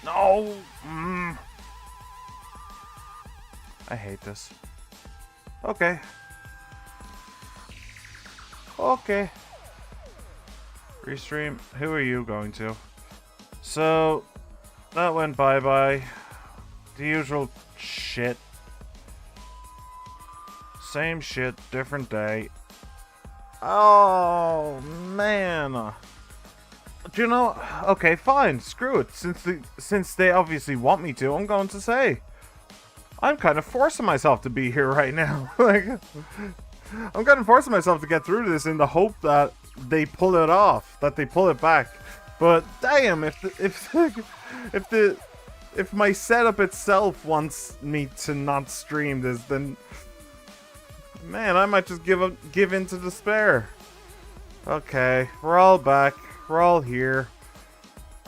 No! I hate this. Okay. Okay. Restream. Who are you going to? So, that went bye-bye. The usual shit. Same shit, different day. Oh, man. Do you know? Okay, fine. Screw it. Since they obviously want me to, I'm going to say. I'm kind of forcing myself to be here right now. Like, I'm kind of forcing myself to get through this in the hope that they pull it off, that they pull it back. But damn, if my setup itself wants me to not stream this, then man, I might just give in to despair. Okay, we're all back. We're all here.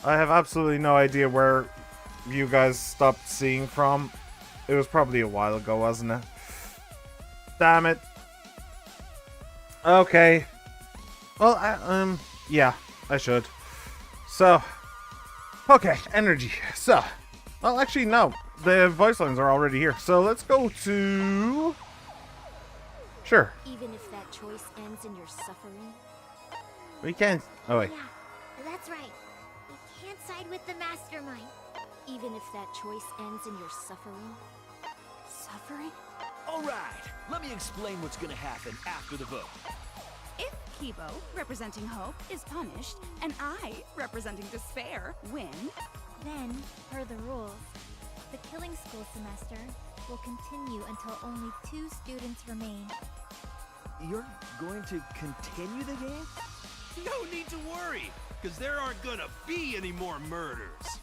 I have absolutely no idea where you guys stopped seeing from. It was probably a while ago, wasn't it? Damn it. Okay. Well, yeah, I should. So, okay, energy. So, well, actually, no. The voice lines are already here. So, let's go to... Sure. Even if that choice ends in your suffering? We can't... Oh, wait. Yeah, that's right. We can't side with the mastermind. Even if that choice ends in your suffering? Suffering? Alright, let me explain what's gonna happen after the vote. If Kibo, representing hope, is punished, and I, representing despair, win, then, per the rules, the killing school semester will continue until only 2 students remain. You're going to continue the game? No need to worry, because there aren't gonna be any more murders.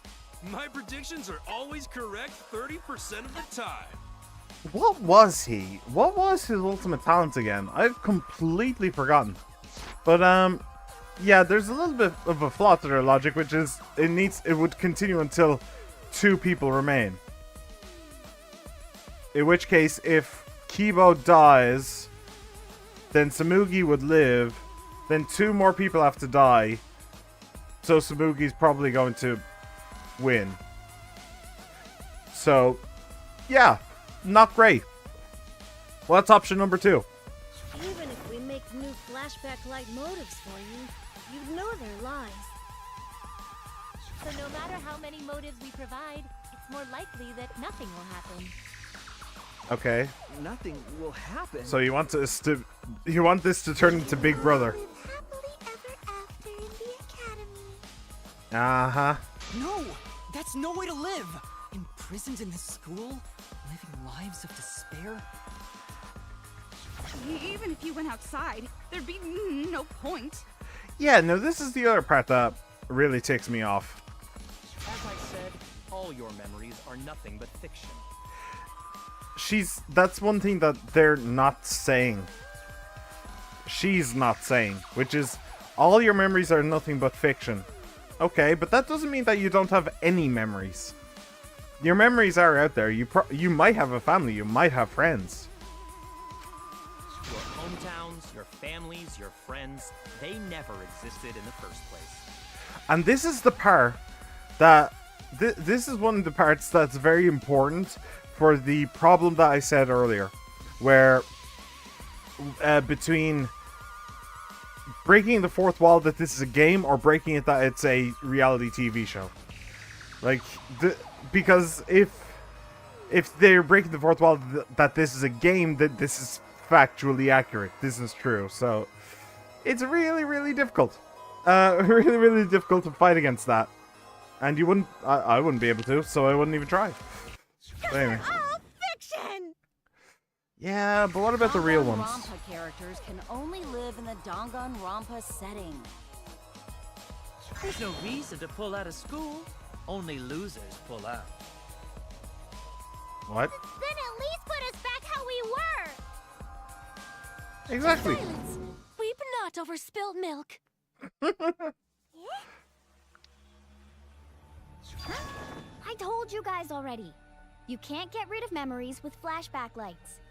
My predictions are always correct 30% of the time. What was he? What was his ultimate talent again? I've completely forgotten. But, yeah, there's a little bit of a flaw to their logic, which is it would continue until 2 people remain. In which case, if Kibo dies, then Samugi would live, then 2 more people have to die, so Samugi's probably going to win. So, yeah, not great. What's option number 2? Even if we make new flashback-like motives for you, you'd know they're lies. So no matter how many motives we provide, it's more likely that nothing will happen. Okay. Nothing will happen. So you want this to turn into Big Brother. Uh-huh. No! That's no way to live! Imprisoned in this school? Living lives of despair? even if you went outside, there'd be no point. Yeah, no, this is the other part that really ticks me off. As I said, all your memories are nothing but fiction. That's one thing that they're not saying. She's not saying, which is, all your memories are nothing but fiction. Okay, but that doesn't mean that you don't have any memories. Your memories are out there. You might have a family, you might have friends. Your hometowns, your families, your friends, they never existed in the first place. And this is the part that... this is one of the parts that's very important for the problem that I said earlier. Where... between breaking the fourth wall that this is a game or breaking it that it's a reality TV show. Like, because if they're breaking the fourth wall that this is a game, that this is factually accurate. This is true. So it's really, really difficult. Really, really difficult to fight against that. And you wouldn't, I wouldn't be able to, so I wouldn't even try. But anyway. All fiction! Yeah, but what about the real ones? Danganronpa characters can only live in the Danganronpa setting. There's no reason to pull out of school. Only losers pull out. What? Then at least put us back how we were! Exactly. Silence! Weep not over spilled milk. I told you guys already. You can't get rid of memories with flashback lights.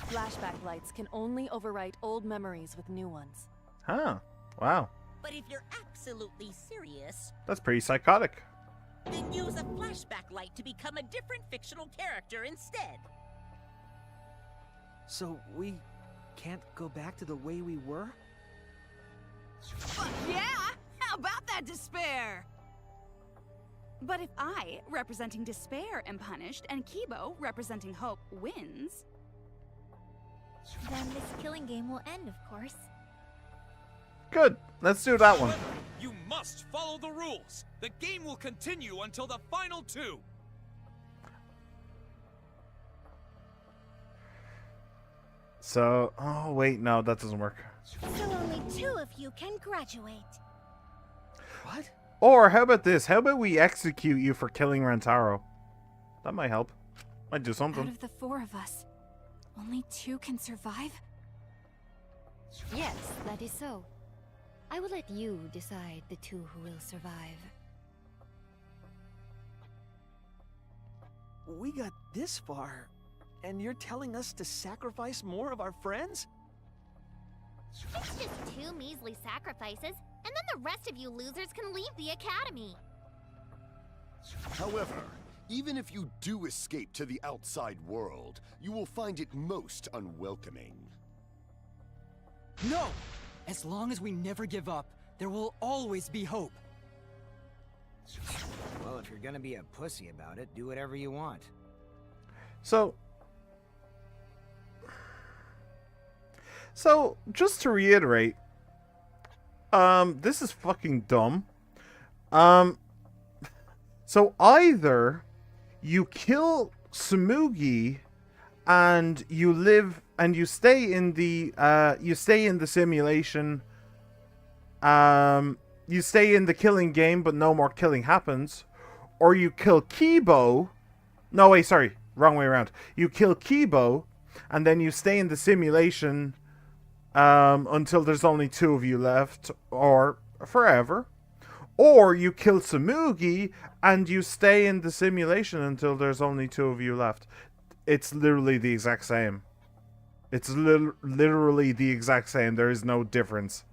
Flashback lights can only overwrite old memories with new ones. Huh. Wow. But if you're absolutely serious... That's pretty psychotic. Then use a flashback light to become a different fictional character instead. So we can't go back to the way we were? Yeah! How about that despair? But if I, representing despair, am punished, and Kibo, representing hope, wins... Then this killing game will end, of course. Good. Let's do that one. However, you must follow the rules. The game will continue until the final two. So, oh wait, no, that doesn't work. So only 2 of you can graduate. What? Or how about this? How about we execute you for killing Rantaro? That might help. Might do Out something. of the 4 of us, only 2 can survive? Yes, that is so. I will let you decide the 2 who will survive. We got this far, and you're telling us to sacrifice more of our friends? It's just 2 measly sacrifices, and then the rest of you losers can leave the academy. However, even if you do escape to the outside world, you will find it most unwelcoming. No! As long as we never give up, there will always be hope. Well, if you're gonna be a pussy about it, do whatever you want. So, just to reiterate, this is fucking dumb. So either you kill Tsumugi and you live and you stay in the simulation. You stay in the killing game, but no more killing happens. Or you kill Kibo. No, wait, sorry. Wrong way around. You kill Kibo, and then you stay in the simulation until there's only 2 of you left, or forever. Or you kill Tsumugi, and you stay in the simulation until there's only 2 of you left. It's literally the exact same. It's literally the exact same. There is no difference.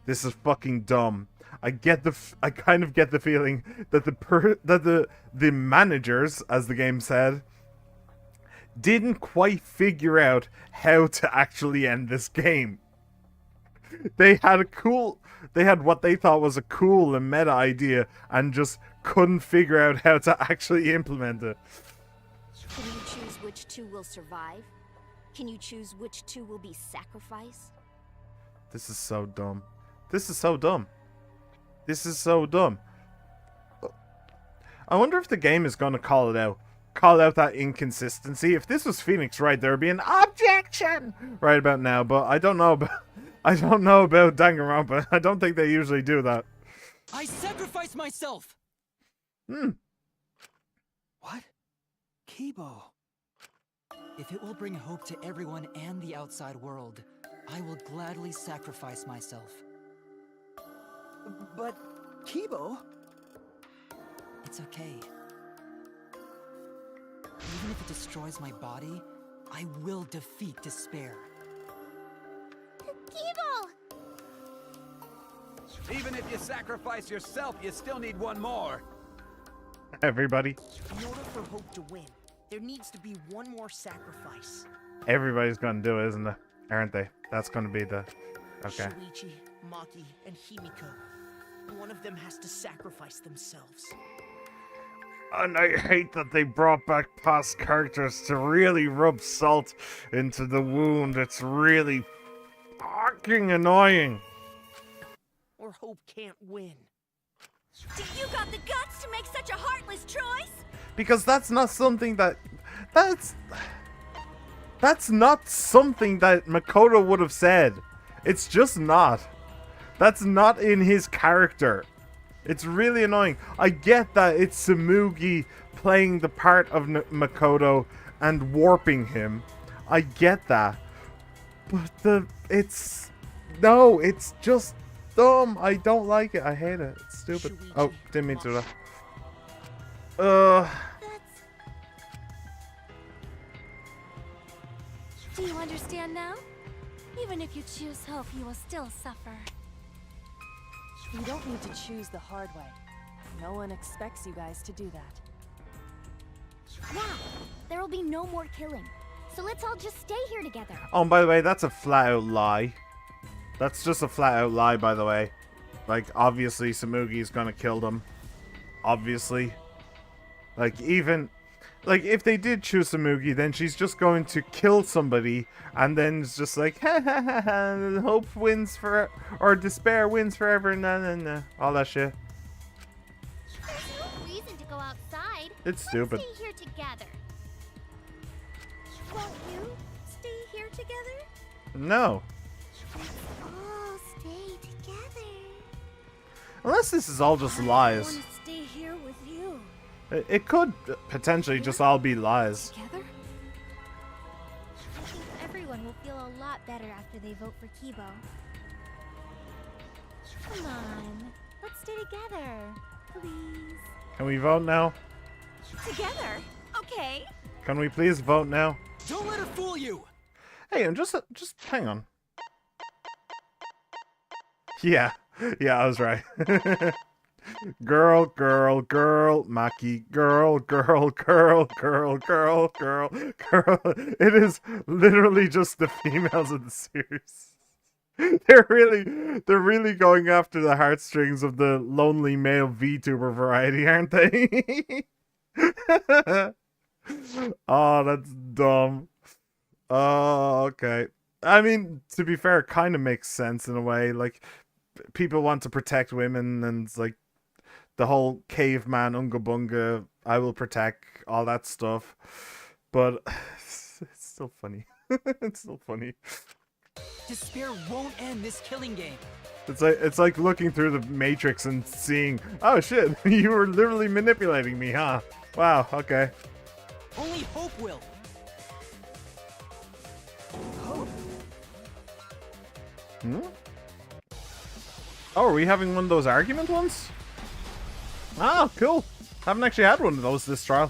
This is fucking dumb. I kind of get the feeling that the managers, as the game said, didn't quite figure out how to actually end this game. They had what they thought was a cool and meta idea and just couldn't figure out how to actually implement it. Can you choose which 2 will survive? Can you choose which 2 will be sacrificed? This is so dumb. This is so dumb. This is so dumb. I wonder if the game is going to call it out. Call out that inconsistency. If this was Phoenix Wright, there would be an objection right about now. But I don't know about Danganronpa. I don't think they usually do that. I sacrifice myself! What? Kibo. If it will bring hope to everyone and the outside world, I will gladly sacrifice myself. But, Kibo... It's okay. Even if it destroys my body, I will defeat despair. Kibo! Even if you sacrifice yourself, you still need one more. Everybody. In order for hope to win, there needs to be one more sacrifice. Everybody's going to do it, isn't it? Aren't they? That's going to be the... Okay. Shuichi, Maki, and Himiko. One of them has to sacrifice themselves. And I hate that they brought back past characters to really rub salt into the wound. It's really fucking annoying. Or hope can't win. You got the guts to make such a heartless choice? Because that's not something that... That's not something that Makoto would have said. It's just not. That's not in his character. It's really annoying. I get that it's Tsumugi playing the part of Makoto and warping him. I get that. But it's just dumb. I don't like it. I hate it. It's stupid. Oh, didn't mean to do that. Do you understand now? Even if you choose hope, you will still suffer. You don't need to choose the hard way. No one expects you guys to do that. Yeah, there will be no more killing. So let's all just stay here together. Oh, and by the way, that's a flat-out lie. That's just a flat-out lie, by the way. Like, obviously, Samugi's gonna kill them. Obviously. Like, even... Like, if they did choose Samugi, then she's just going to kill somebody, and then it's just like, ha ha ha ha, hope wins for... Or despair wins forever, nah. All that shit. There's no reason to go outside. It's stupid. Let's stay here together. Won't you stay here together? No. Let's all stay together. Unless this is all just I lies. want to stay here with you. It could potentially just all be lies. Together? I think everyone will feel a lot better after they vote for Kibo. Come on, let's stay together, please. Can we vote now? Together? Okay. Can we please vote now? Don't let her fool you! Hey, and just hang on. Yeah, I was right. Girl, Maki, girl. It is literally just the females of the series. They're really going after the heartstrings of the lonely male VTuber variety, aren't they? Oh, that's dumb. Oh, okay. I mean, to be fair, it kind of makes sense in a way. Like, people want to protect women, and it's like the whole caveman unga bunga, I will protect, all that stuff. But it's still funny. It's still funny. Despair won't end this killing game. It's like looking through the Matrix and seeing, oh shit, you were literally manipulating me, huh? Wow, okay. Only hope will. Hmm? Oh, are we having one of those argument ones? Ah, cool. Haven't actually had one of those this trial.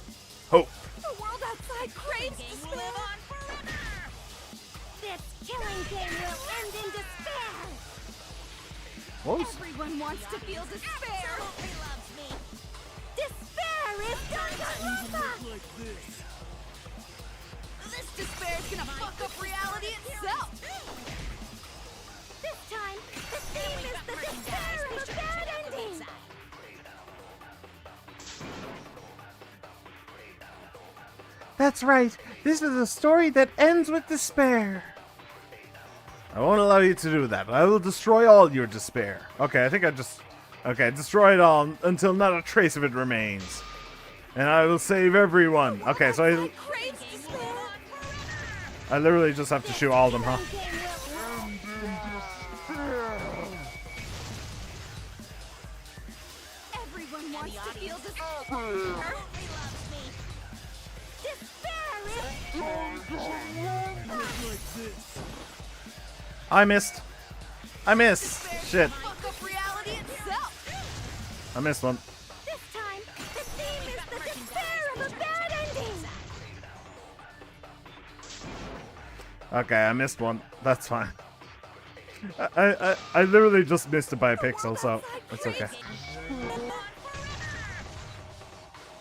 Hope. The world outside craves to live on forever. This killing game will end in despair. What was... Everyone wants to feel despair. Absolutely loves me. Despair is Danganronpa. This despair is gonna fuck up reality itself. This time, the theme is the despair of a bad ending. That's right. This is a story that ends with despair. I won't allow you to do that. I will destroy all your despair. Okay, I think I just... Okay, destroy it all until not a trace of it remains. And I will save everyone. Okay, so I literally just have to shoot all of them, huh? Everyone wants to feel despair. I missed. Shit. I missed one. This time, the theme is the despair of a bad ending. Okay, I missed one. That's fine. I literally just missed it by a pixel, so it's okay.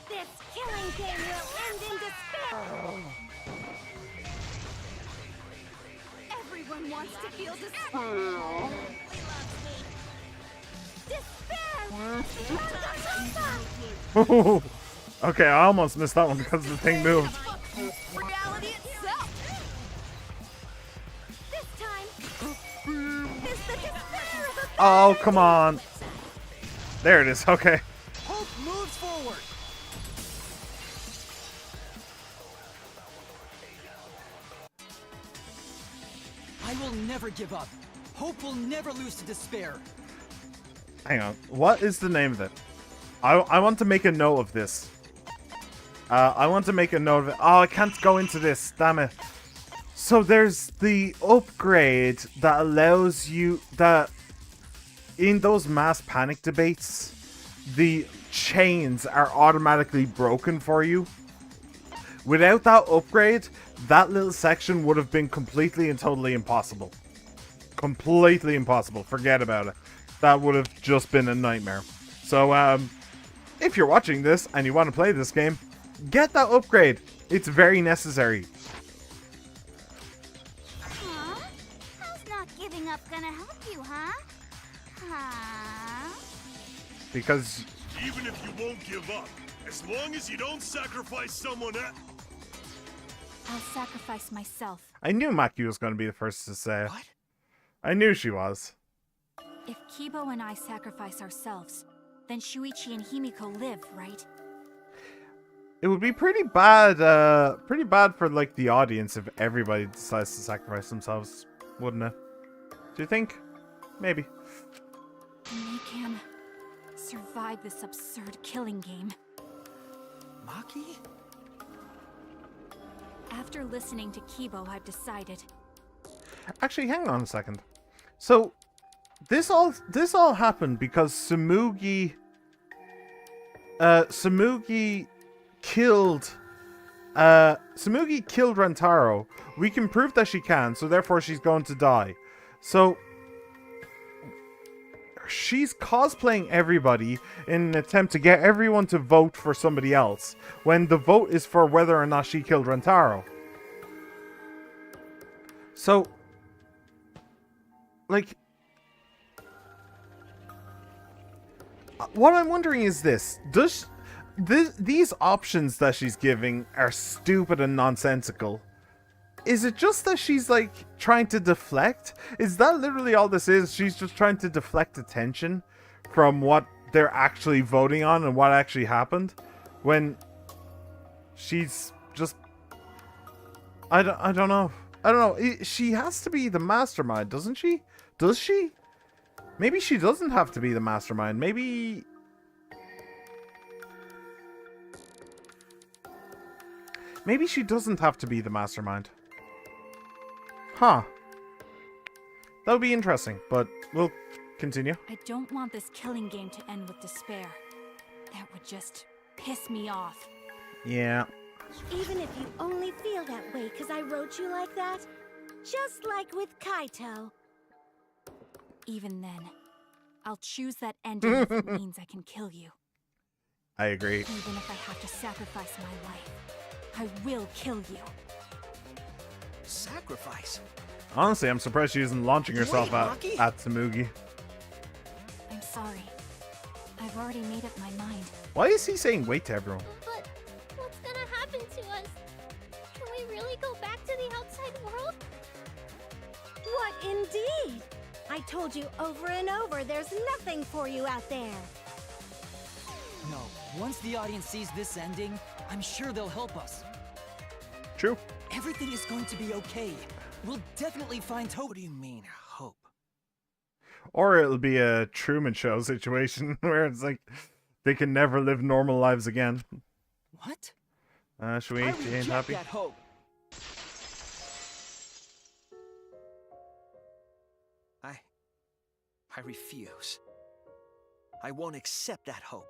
This killing game will end in despair. Everyone wants to feel despair. Okay, I almost missed that one because the thing moved. Reality itself. This time is the despair of a Oh, come on. There it is. Okay. Hope moves forward. I will never give up. Hope will never lose to despair. Hang on. What is the name of it? I want to make a note of this. I want to make a note of it. Oh, I can't go into this. Damn it. So there's the upgrade that allows you... that in those mass panic debates, the chains are automatically broken for you. Without that upgrade, that little section would have been completely and totally impossible. Completely impossible. Forget about it. That would have just been a nightmare. So, if you're watching this and you want to play this game, get that upgrade. It's very necessary. Huh? How's not giving up gonna help you, huh? Huh? Because Even if you won't give up, as long as you don't sacrifice someone else. I'll sacrifice myself. I knew Maki was going to be the first to say it. What? I knew she was. If Kibo and I sacrifice ourselves, then Shuichi and Himiko live, right? It would be pretty bad for like the audience if everybody decides to sacrifice themselves, wouldn't it? Do you think? Maybe. Make him survive this absurd killing game. Maki? After listening to Kibo, I've decided. Actually, hang on a second. So, this all happened because Tsumugi killed Rentaro. We can prove that she can, so therefore she's going to die. So she's cosplaying everybody in an attempt to get everyone to vote for somebody else, when the vote is for whether or not she killed Rentaro. So, like, what I'm wondering is this: these options that she's giving are stupid and nonsensical. Is it just that she's like trying to deflect? Is that literally all this is? She's just trying to deflect attention from what they're actually voting on and what actually happened, when she's just I don't know. She has to be the mastermind, doesn't she? Does she? Maybe she doesn't have to be the mastermind. Maybe she doesn't have to be the mastermind. Huh. That would be interesting, but we'll continue. I don't want this killing game to end with despair. That would just piss me off. Yeah. Even if you only feel that way because I wrote you like that? Just like with Kaito. Even then, I'll choose that ending if it means I can kill you. I agree. Even if I have to sacrifice my life, I will kill you. Sacrifice? Honestly, I'm surprised she isn't launching herself at Tsumugi. I'm sorry. I've already made up my mind. Why is he saying wait to everyone? But what's gonna happen to us? Can we really go back to the outside world? What indeed? I told you over and over there's nothing for you out there. No, once the audience sees this ending, I'm sure they'll help us. True. Everything is going to be okay. We'll definitely find hope. What do you mean, hope? Or it'll be a Truman Show situation where it's like they can never live normal lives again. What? Should we ain't happy? That hope. I refuse. I won't accept that hope.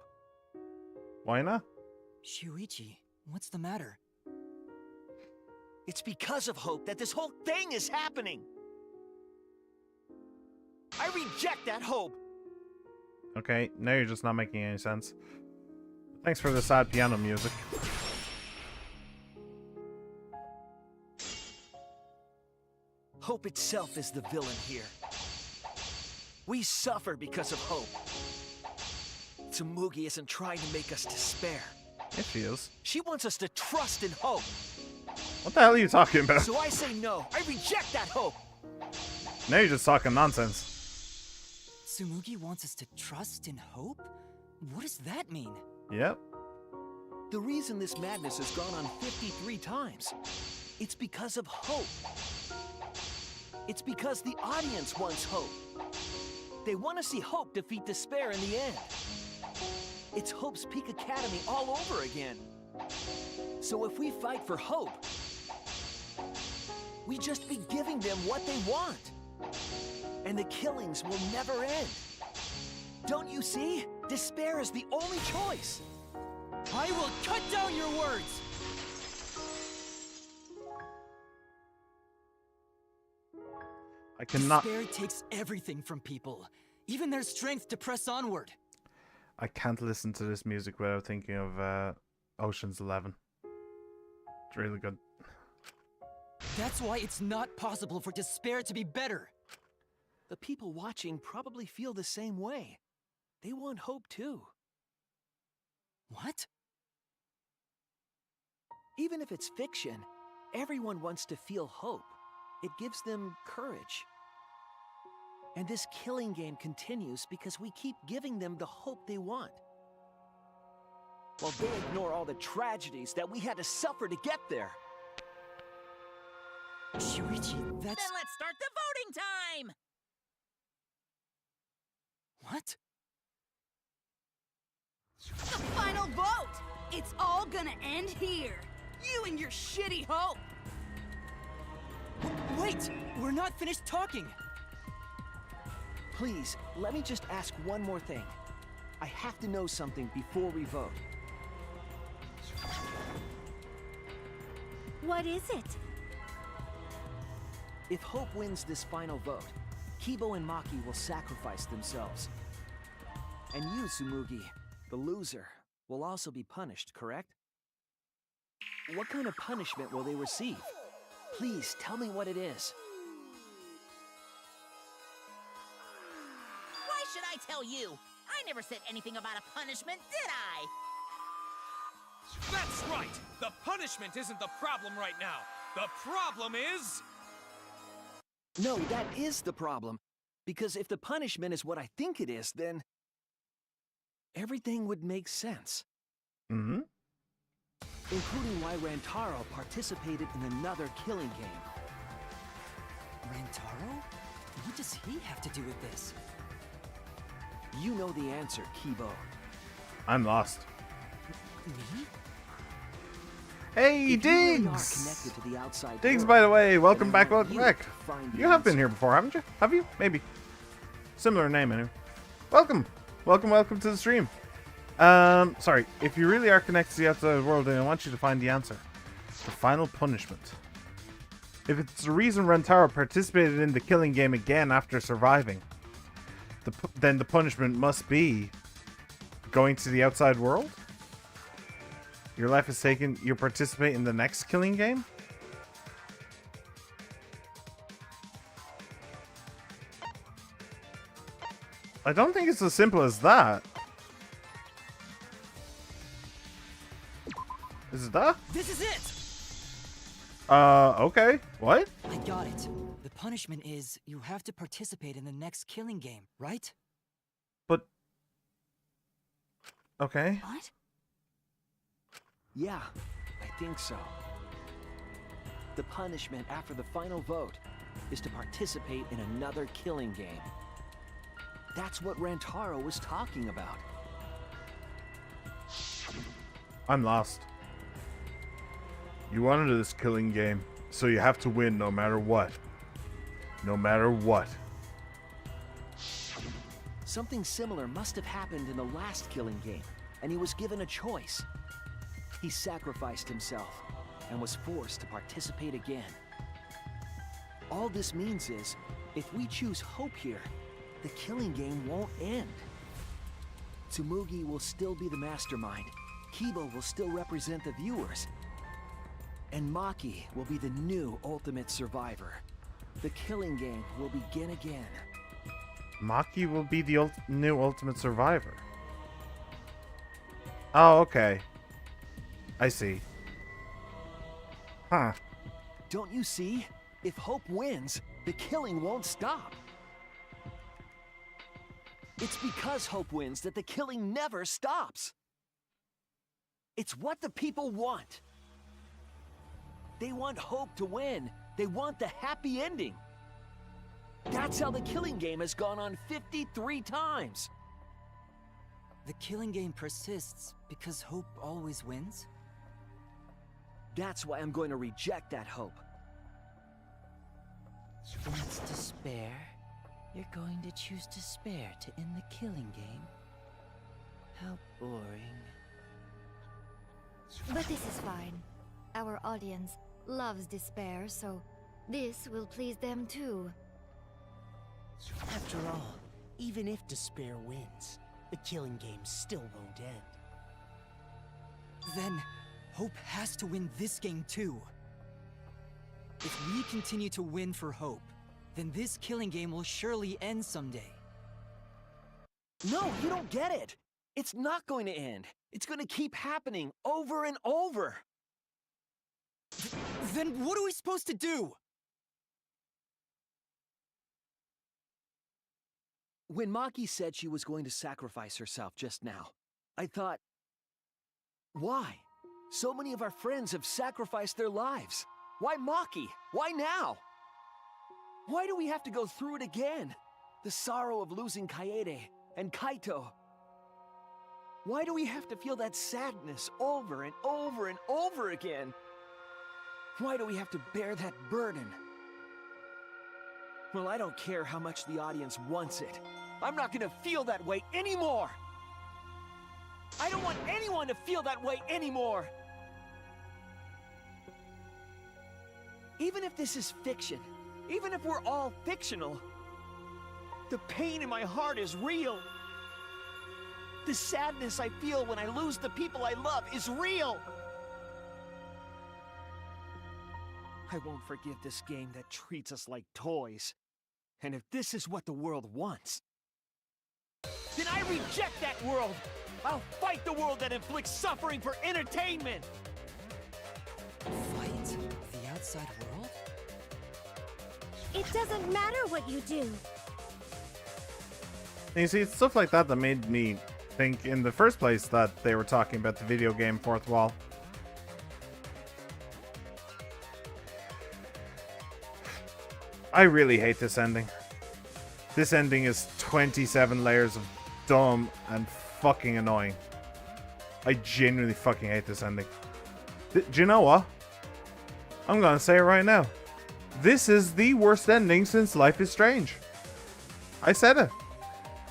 Why not? Shuichi, what's the matter? It's because of hope that this whole thing is happening. I reject that hope. Okay, now you're just not making any sense. Thanks for the sad piano music. Hope itself is the villain here. We suffer because of hope. Tsumugi isn't trying to make us despair. Yes, she is. She wants us to trust in hope. What the hell are you talking about? So I say no. I reject that hope. Now you're just talking nonsense. Tsumugi wants us to trust in hope? What does that mean? Yep. The reason this madness has gone on 53 times, it's because of hope. It's because the audience wants hope. They want to see hope defeat despair in the end. It's Hope's Peak Academy all over again. So if we fight for hope, we just be giving them what they want. And the killings will never end. Don't you see? Despair is the only choice. I will cut down your words! I cannot. Despair takes everything from people, even their strength to press onward. I can't listen to this music without thinking of Ocean's 11. It's really good. That's why it's not possible for despair to be better. The people watching probably feel the same way. They want hope too. What? Even if it's fiction, everyone wants to feel hope. It gives them courage. And this killing game continues because we keep giving them the hope they want. While they ignore all the tragedies that we had to suffer to get there. Shuichi, that's... Then let's start the voting time! What? The final vote! It's all gonna end here! You and your shitty hope! Wait! We're not finished talking! Please, let me just ask one more thing. I have to know something before we vote. What is it? If Hope wins this final vote, Kibo and Maki will sacrifice themselves. And you, Tsumugi, the loser, will also be punished, correct? What kind of punishment will they receive? Please, tell me what it is. Why should I tell you? I never said anything about a punishment, did I? That's right! The punishment isn't the problem right now. The problem is... No, that is the problem. Because if the punishment is what I think it is, then... everything would make sense. Mm-hmm. Including why Rantaro participated in another killing game. Rantaro? What does he have to do with this? You know the answer, Kibo. I'm lost. Me? Hey, If you really are Diggs! connected to the outside Diggs, world, by the way, welcome then back, I want welcome you back. to find the You have been answer. here before, haven't you? Have you? Maybe. Similar name, anyway. Welcome! Welcome to the stream. Sorry, if you really are connected to the outside world, then I want you to find the answer. The final punishment. If it's the reason Rantaro participated in the killing game again after surviving, then the punishment must be going to the outside world? Your life is taken, you participate in the next killing game? I don't think it's as simple as that. Is it that? This is it! Okay. What? I got it. The punishment is you have to participate in the next killing game, right? But... okay. What? Yeah, I think so. The punishment after the final vote is to participate in another killing game. That's what Rantaro was talking about. I'm lost. You wanted this killing game, so you have to win no matter what. No matter what. Something similar must have happened in the last killing game, and he was given a choice. He sacrificed himself, and was forced to participate again. All this means is, if we choose hope here, the killing game won't end. Tsumugi will still be the mastermind, Kibo will still represent the viewers, and Maki will be the new ultimate survivor. The killing game will begin again. Maki will be the new ultimate survivor. Oh, okay. I see. Huh. Don't you see? If Hope wins, the killing won't stop. It's because Hope wins that the killing never stops. It's what the people want. They want Hope to win. They want the happy ending. That's how the killing game has gone on 53 times. The killing game persists because hope always wins? That's why I'm going to reject that hope. It's despair. You're going to choose despair to end the killing game? How boring. But this is fine. Our audience loves despair, so this will please them too. After all, even if despair wins, the killing game still won't end. Then, Hope has to win this game too. If we continue to win for Hope, then this killing game will surely end someday. No, you don't get it. It's not going to end. It's going to keep happening over and over. Then what are we supposed to do? When Maki said she was going to sacrifice herself just now, I thought, why? So many of our friends have sacrificed their lives. Why Maki? Why now? Why do we have to go through it again? The sorrow of losing Kaede and Kaito. Why do we have to feel that sadness over and over and over again? Why do we have to bear that burden? Well, I don't care how much the audience wants it. I'm not gonna feel that way anymore! I don't want anyone to feel that way anymore! Even if this is fiction, even if we're all fictional, the pain in my heart is real. The sadness I feel when I lose the people I love is real. I won't forgive this game that treats us like toys. And if this is what the world wants, then I reject that world! I'll fight the world that inflicts suffering for entertainment! Fight the outside world? It doesn't matter what you do. And you see, it's stuff like that that made me think in the first place that they were talking about the video game Fourth Wall. I really hate this ending. This ending is 27 layers of dumb and fucking annoying. I genuinely fucking hate this ending. Do you know what? I'm gonna say it right now. This is the worst ending since Life is Strange. I said it.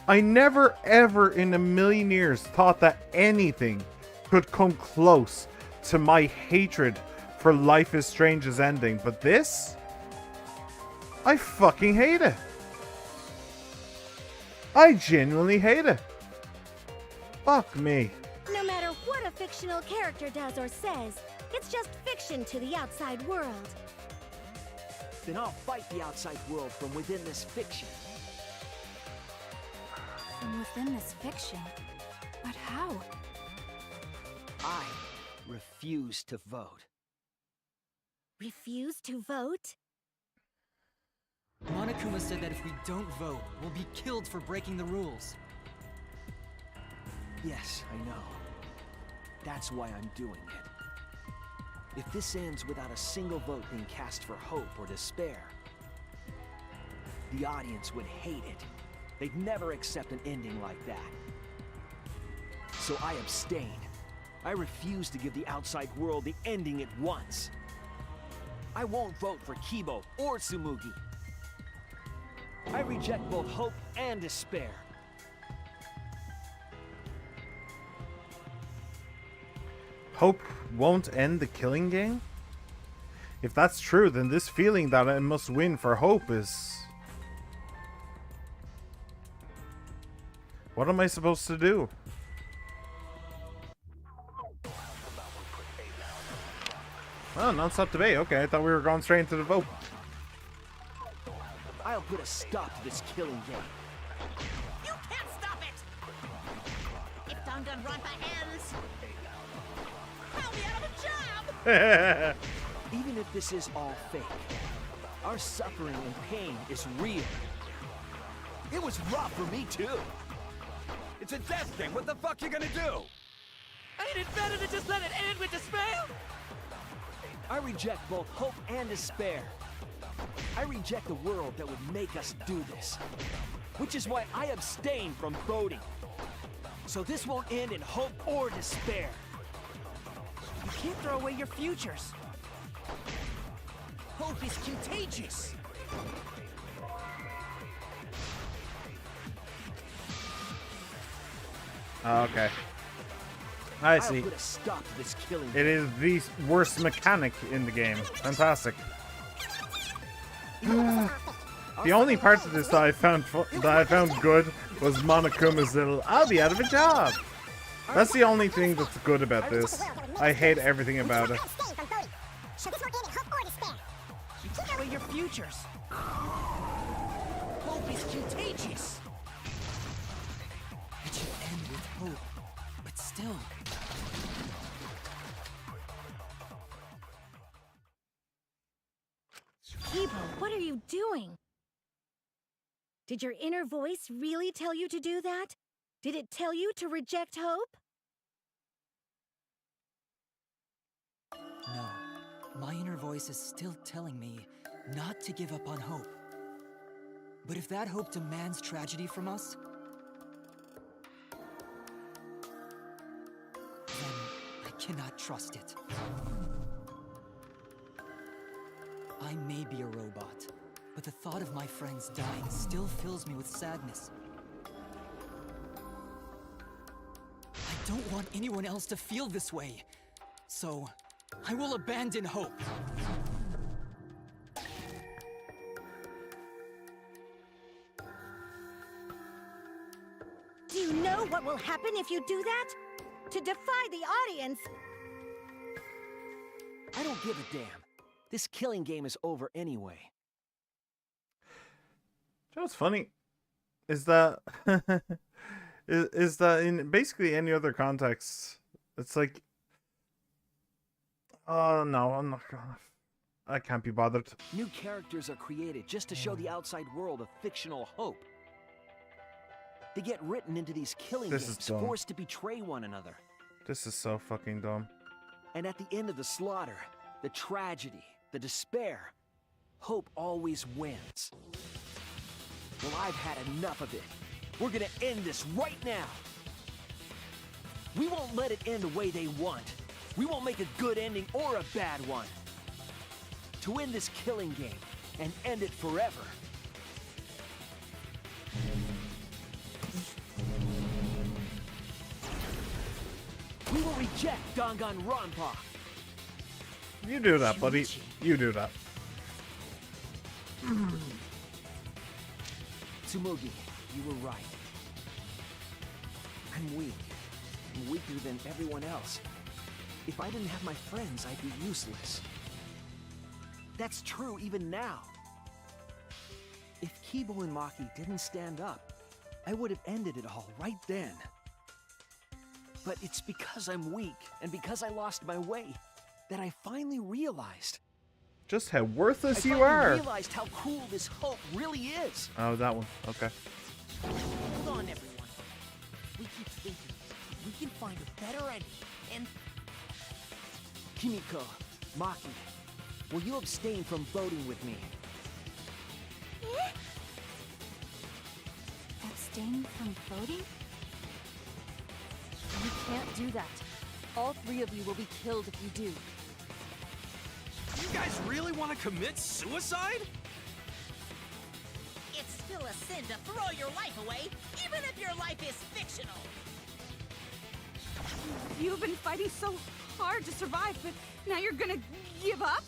I never ever in a million years thought that anything could come close to my hatred for Life is Strange's ending, but this? I fucking hate it. I genuinely hate it. Fuck me. No matter what a fictional character does or says, it's just fiction to the outside world. Then I'll fight the outside world from within this fiction. From within this fiction? But how? I refuse to vote. Refuse to vote? Monokuma said that if we don't vote, we'll be killed for breaking the rules. Yes, I know. That's why I'm doing it. If this ends without a single vote being cast for hope or despair, the audience would hate it. They'd never accept an ending like that. So I abstain. I refuse to give the outside world the ending it wants. I won't vote for Kibo or Tsumugi. I reject both hope and despair. Hope won't end the killing game? If that's true, then this feeling that I must win for hope is... What am I supposed to do? Oh, non-stop debate. Okay, I thought we were going straight into the vote. I'll put a stop to this killing game. You can't stop it! If Danganronpa ends, I'll be out of a job! Even if this is all fake, our suffering and pain is real. It was rough for me too. It's a death thing. What the fuck you gonna do? Ain't it better to just let it end with despair? I reject both hope and despair. I reject the world that would make us do this. Which is why I abstain from voting. So this won't end in hope or despair. You can't throw away your futures. Hope is contagious. Okay. I I'll see. put a stop to this killing It is the worst mechanic in the game. Fantastic. The only part of this that I found good was Monokuma's little "I'll be out of a job." That's the only thing that's good about this. I hate everything about it. You take away your futures. Hope is contagious. It should end with hope, but still. Kibo, what are you doing? Did your inner voice really tell you to do that? Did it tell you to reject hope? No. My inner voice is still telling me not to give up on hope. But if that hope demands tragedy from us, then I cannot trust it. I may be a robot, but the thought of my friends dying still fills me with sadness. I don't want anyone else to feel this way, so I will abandon hope. Do you know what will happen if you do that? To defy the audience! I don't give a damn. This killing game is over anyway. You know what's funny? Is that is that in basically any other context, it's like, oh no, I'm not gonna. I can't be bothered. New characters are created just to show the outside world a fictional hope. They get written into these killing games, forced to betray one another. This is so fucking dumb. And at the end of the slaughter, the tragedy, the despair, hope always wins. Well, I've had enough of it. We're gonna end this right now. We won't let it end the way they want. We won't make a good ending or a bad one. To end this killing game and end it forever. We will reject Danganronpa. You do that, buddy. You do that. Tsumugi, you were right. I'm weak. I'm weaker than everyone else. If I didn't have my friends, I'd be useless. That's true even now. If Kibo and Maki didn't stand up, I would have ended it all right then. But it's because I'm weak, and because I lost my way, that I finally realized. Just how worthless you I are. finally realized how cool this hope really is. Oh, that one. Okay. Hold on, everyone. We keep thinking we can find a better ending, and Kimiko, Maki, will you abstain from voting with me? Abstain from voting? You can't do that. All three of you will be killed if you do. You guys really want to commit suicide? it's still a sin to throw your life away, even if your life is fictional. You've been fighting so hard to survive, but now you're gonna give up?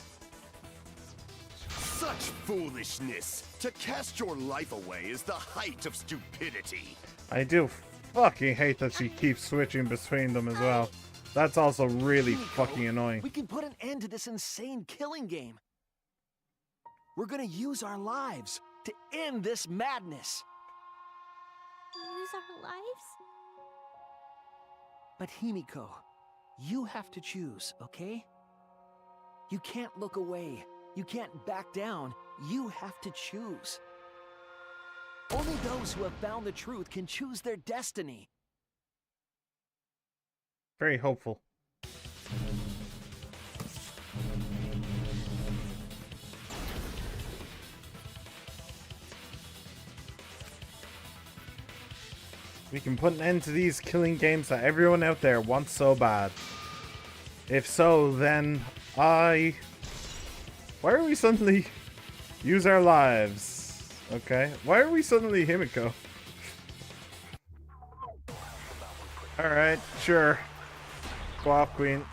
Such foolishness! To cast your life away is the height of stupidity. I do fucking hate that she keeps switching between them as well. That's also really fucking annoying. We can put an end to this insane killing game. We're gonna use our lives to end this madness. Use our lives? But Himiko, you have to choose, okay? You can't look away. You can't back down. You have to choose. Only those who have found the truth can choose their destiny. Very hopeful. We can put an end to these killing games that everyone out there wants so bad. If so, then why are we suddenly use our lives? Okay. Why are we suddenly Himiko? Alright, sure. Go off, Queen.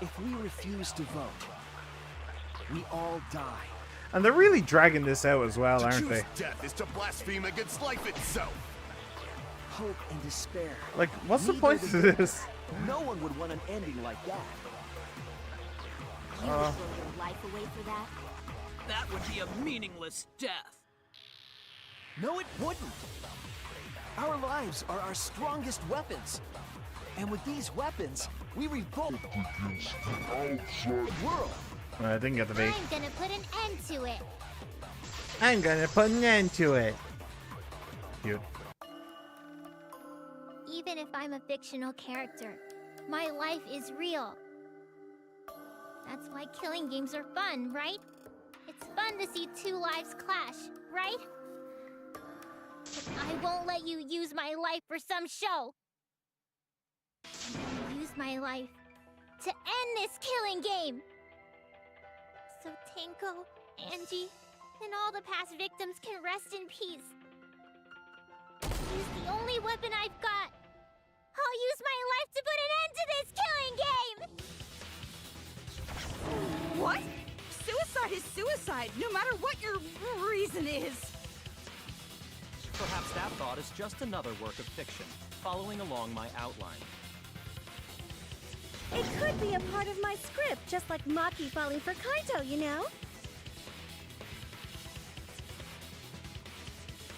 If we refuse to vote, we all die. And they're really dragging this out as well, To aren't choose they? death is to blaspheme against life itself. Hope and despair. Like, what's the Neither point of together. this? No one would want an ending like that. You would throw your life away for that? That would be a meaningless death. No, it wouldn't. Our lives are our strongest weapons. And with these weapons, we revolt the outside world. I didn't get the bait. I'm gonna put an end to it. I'm gonna put an end to it. Cute. Even if I'm a fictional character, my life is real. That's why killing games are fun, right? It's fun to see two lives clash, right? But I won't let you use my life for some show. I'm gonna use my life to end this killing game. So Tenko, Angie, and all the past victims can rest in peace. Use the only weapon I've got. I'll use my life to put an end to this killing game! What? Suicide is suicide, no matter what your reason is. Perhaps that thought is just another work of fiction, following along my outline. It could be a part of my script, just like Maki falling for Kaito, you know?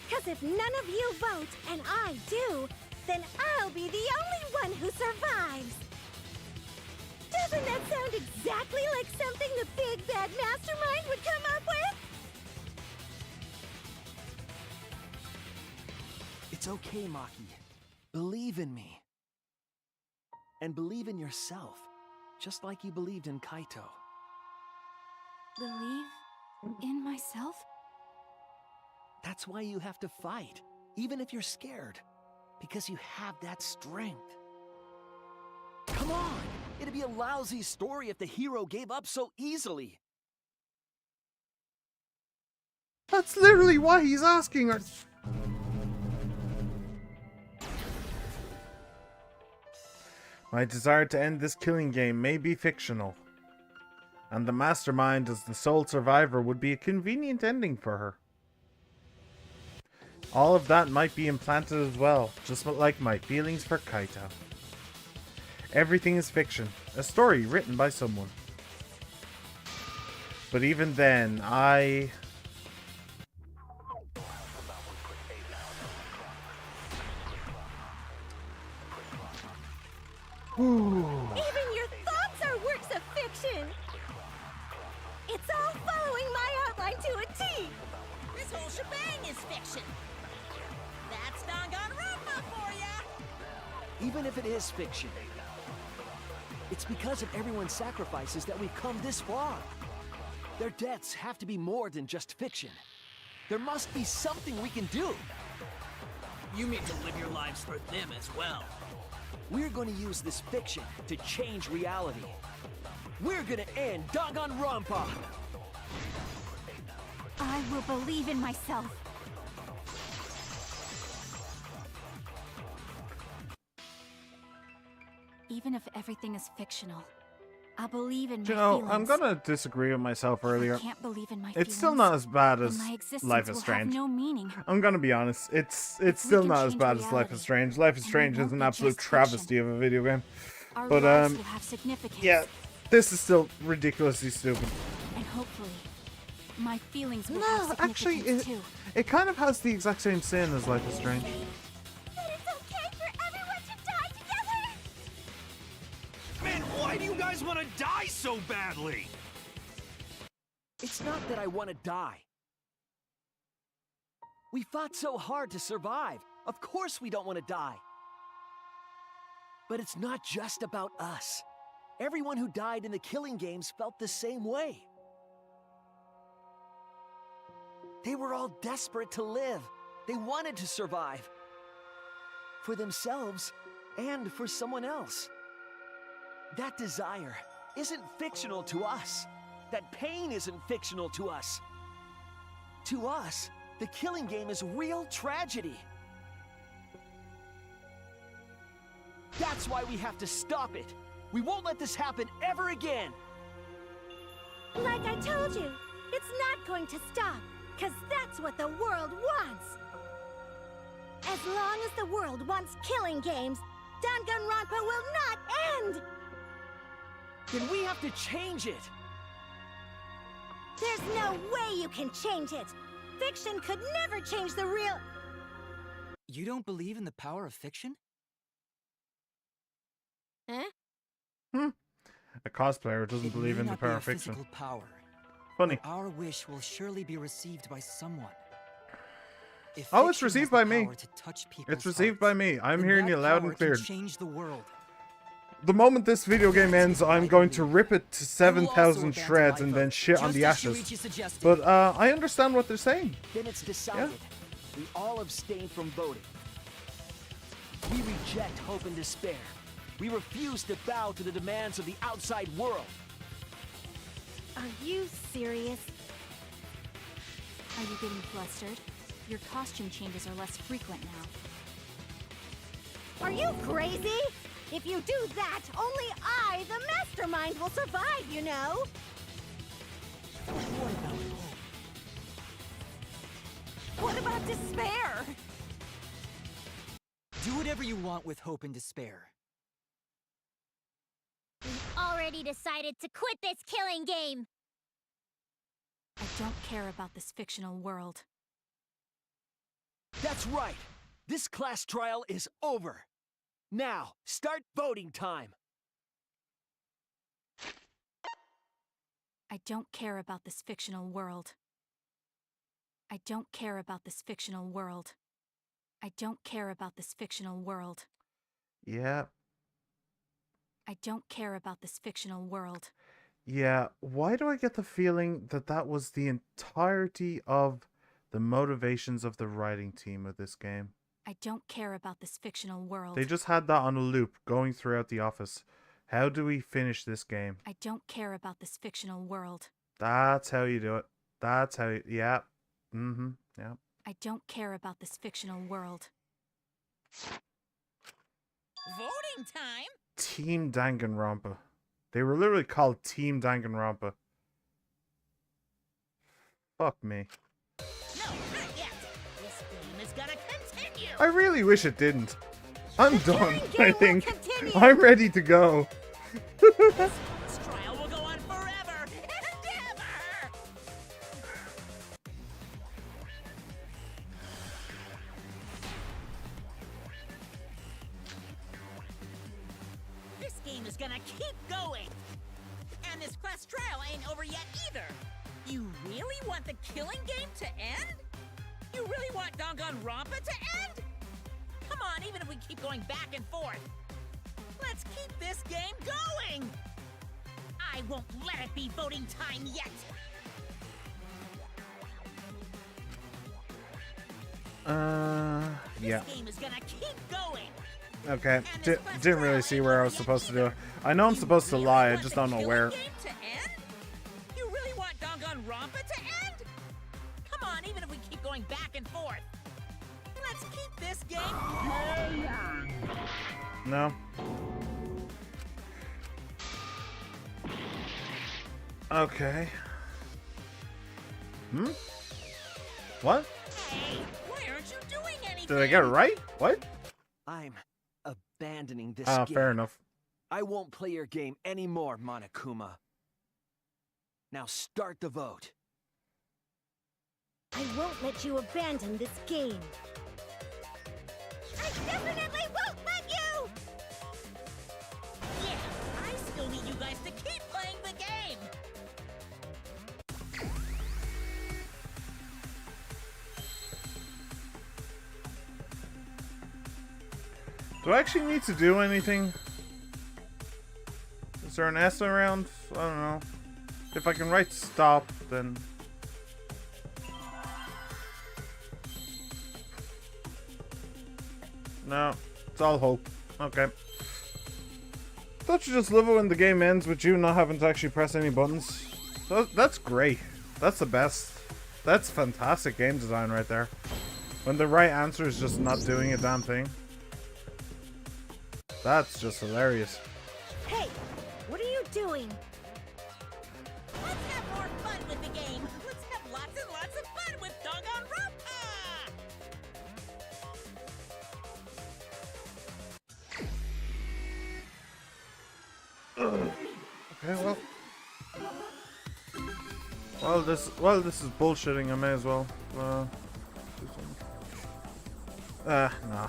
Because if none of you vote, and I do, then I'll be the only one who survives! Doesn't that sound exactly like something the big bad mastermind would come up with? It's okay, Maki. Believe in me. And believe in yourself, just like you believed in Kaito. Believe in myself? That's why you have to fight, even if you're scared. Because you have that strength. Come on! It'd be a lousy story if the hero gave up so easily. That's literally why he's asking us. My desire to end this killing game may be fictional. And the mastermind as the sole survivor would be a convenient ending for her. All of that might be implanted as well, just like my feelings for Kaito. Everything is fiction, a story written by someone. But even then, Even your thoughts are works of fiction! It's all following my outline to a T! This whole shebang is fiction. That's Danganronpa for ya! Even if it is fiction, it's because of everyone's sacrifices that we've come this far. Their deaths have to be more than just fiction. There must be something we can do. You mean to live your lives for them as well. We're going to use this fiction to change reality. We're going to end Danganronpa! I will believe in myself. Even if everything is fictional, I'll believe in my feelings. I'm gonna disagree with myself earlier. I can't believe in my It's feelings, still not as bad as then my existence Life is will have Strange. no meaning. I'm gonna be honest. It's we still can not as change bad as Life reality, is Strange. Life is and it Strange won't is an be absolute just travesty of a video game. Our But lives will have significance. yeah, this is still ridiculously stupid. And hopefully, my feelings will No, have actually, significance too. it kind of has the exact same sin as Life is Strange. That it's okay for everyone to die together! Man, why do you guys want to die so badly? It's not that I want to die. We fought so hard to survive. Of course we don't want to die. But it's not just about us. Everyone who died in the killing games felt the same way. They were all desperate to live. They wanted to survive. For themselves and for someone else. That desire isn't fictional to us. That pain isn't fictional to us. To us, the killing game is real tragedy. That's why we have to stop it. We won't let this happen ever again. Like I told you, it's not going to stop, because that's what the world wants. As long as the world wants killing games, Danganronpa will not end! Then we have to change it! There's no way you can change it! Fiction could never change the real... You don't believe in the power of fiction? Huh? A cosplayer doesn't It believe may in the not be power a of fiction. physical power, Funny. but our wish will surely be received by someone. If Oh, it's fiction received has by the me. power to touch It's people's received hearts, by me. I'm then hearing that you loud power and clear. can change the world. The moment this video game ends, I'm going to rip it to 7,000 shreds and then shit on the ashes. But I understand what they're saying. Then it's decided. We all abstain from voting. We reject hope and despair. We refuse to bow to the demands of the outside world. Are you serious? Are you getting flustered? Your costume changes are less frequent now. Are you crazy? If you do that, only I, the mastermind, will survive, you know? What about hope? What about despair? Do whatever you want with hope and despair. We've already decided to quit this killing game! I don't care about this fictional world. That's right! This class trial is over! Now, start voting time! I don't care about this fictional world. I don't care about this fictional world. I don't care about this fictional world. Yeah. I don't care about this fictional world. Yeah. Why do I get the feeling that that was the entirety of the motivations of the writing team of this game? I don't care about this fictional world. They just had that on a loop going throughout the office. How do we finish this game? I don't care about this fictional world. That's how you do it. That's how you... Yeah. Yeah. I don't care about this fictional world. Voting time? Team Danganronpa. They were literally called Team Danganronpa. Fuck me. No, not yet. This game is gonna continue. I really wish it didn't. I'm done, I think. continue. I'm ready to go. This trial will go on forever and ever. This game is gonna keep going. And this class trial ain't over yet either. You really want the killing game to end? You really want Danganronpa to end? Come on, even if we keep going back and forth. Let's keep this game going! I won't let it be voting time yet! Yeah. This game is gonna keep going! Okay, didn't really see where I was supposed to do it. I know I'm supposed to lie, I just don't know where. Game to end? You really want Danganronpa to end? Come on, even if we keep going back and forth. Let's keep this game going! No. Okay. What? Hey, why aren't you doing anything? Did I get it right? What? I'm abandoning this Ah, game. fair enough. I won't play your game anymore, Monokuma. Now start the vote. I won't let you abandon this game. I definitely won't let you! Yeah, I still need you guys to keep playing the game! Do I actually need to do anything? Is there an S around? I don't know. If I can write stop, then... No, it's all hope. Okay. Thought you just love it when the game ends with you not having to actually press any buttons. That's great. That's the best. That's fantastic game design right there. When the right answer is just not doing a damn thing. That's just hilarious. Hey, what are you doing? What's that Okay, well. Well, this is bullshitting. I may as well. Do something. Nah.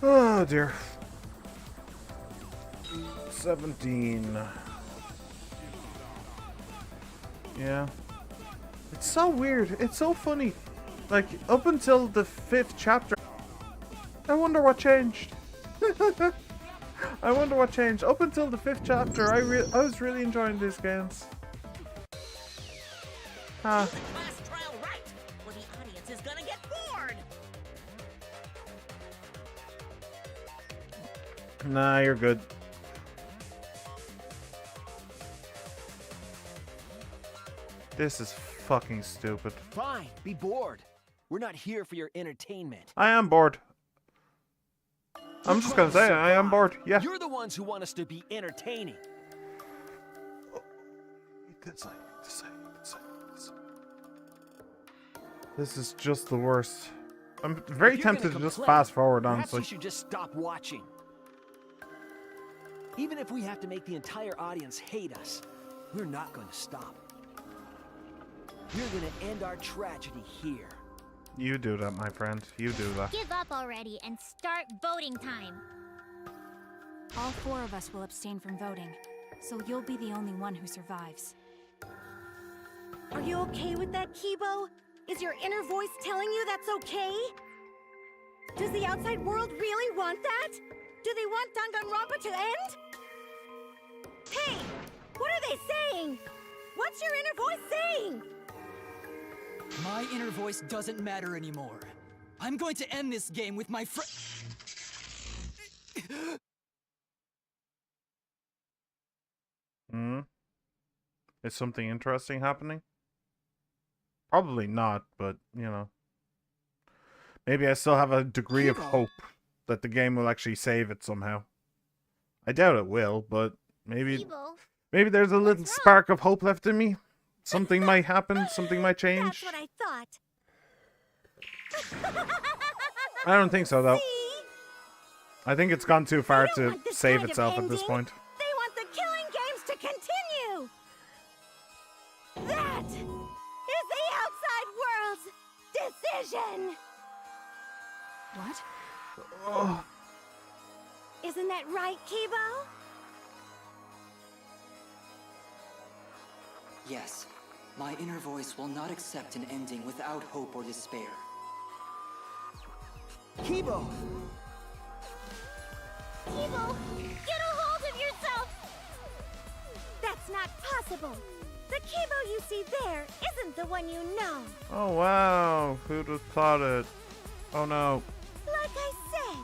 Oh dear. 17. Yeah. It's so weird. It's so funny. Like, up until the 5th chapter, I wonder what changed. I wonder what changed. Up until the 5th chapter, I was really enjoying these games. Huh. Do the class trial right, or the audience is gonna get bored. Nah, you're good. This is fucking stupid. Fine, be bored. We're not here for your entertainment. I am bored. I'm just gonna say it, I am bored. Yeah. You're the ones who want us to be entertaining. This is just the worst. I'm very If you're tempted to gonna just complain, fast forward, perhaps honestly. you should just stop watching. Even if we have to make the entire audience hate us, we're not going to stop. We're going to end our tragedy here. You do that, my friend. You do that. Give up already and start voting time. All 4 of us will abstain from voting, so you'll be the only one who survives. Are you okay with that, Kibo? Is your inner voice telling you that's okay? Does the outside world really want that? Do they want Danganronpa to end? Hey! What are they saying? What's your inner voice saying? My inner voice doesn't matter anymore. I'm going to end this game with my friend. Is something interesting happening? Probably not, but, you know. Maybe I still have a degree of hope that the game will actually save it somehow. I doubt it will, but maybe there's a little spark of hope left in me. Something might happen, something might change. That's what I thought. I don't think so, though. See? I think it's gone too far to Want this save kind of itself at this ending. point. They want the killing games to continue. That is the outside world's decision. What? Oh. Isn't that right, Kibo? Yes, my inner voice will not accept an ending without hope or despair. Kibo! Kibo, get a hold of yourself! That's not possible. The Kibo you see there isn't the one you know. Oh, wow. Who'd have thought it? Oh, no. Like I said,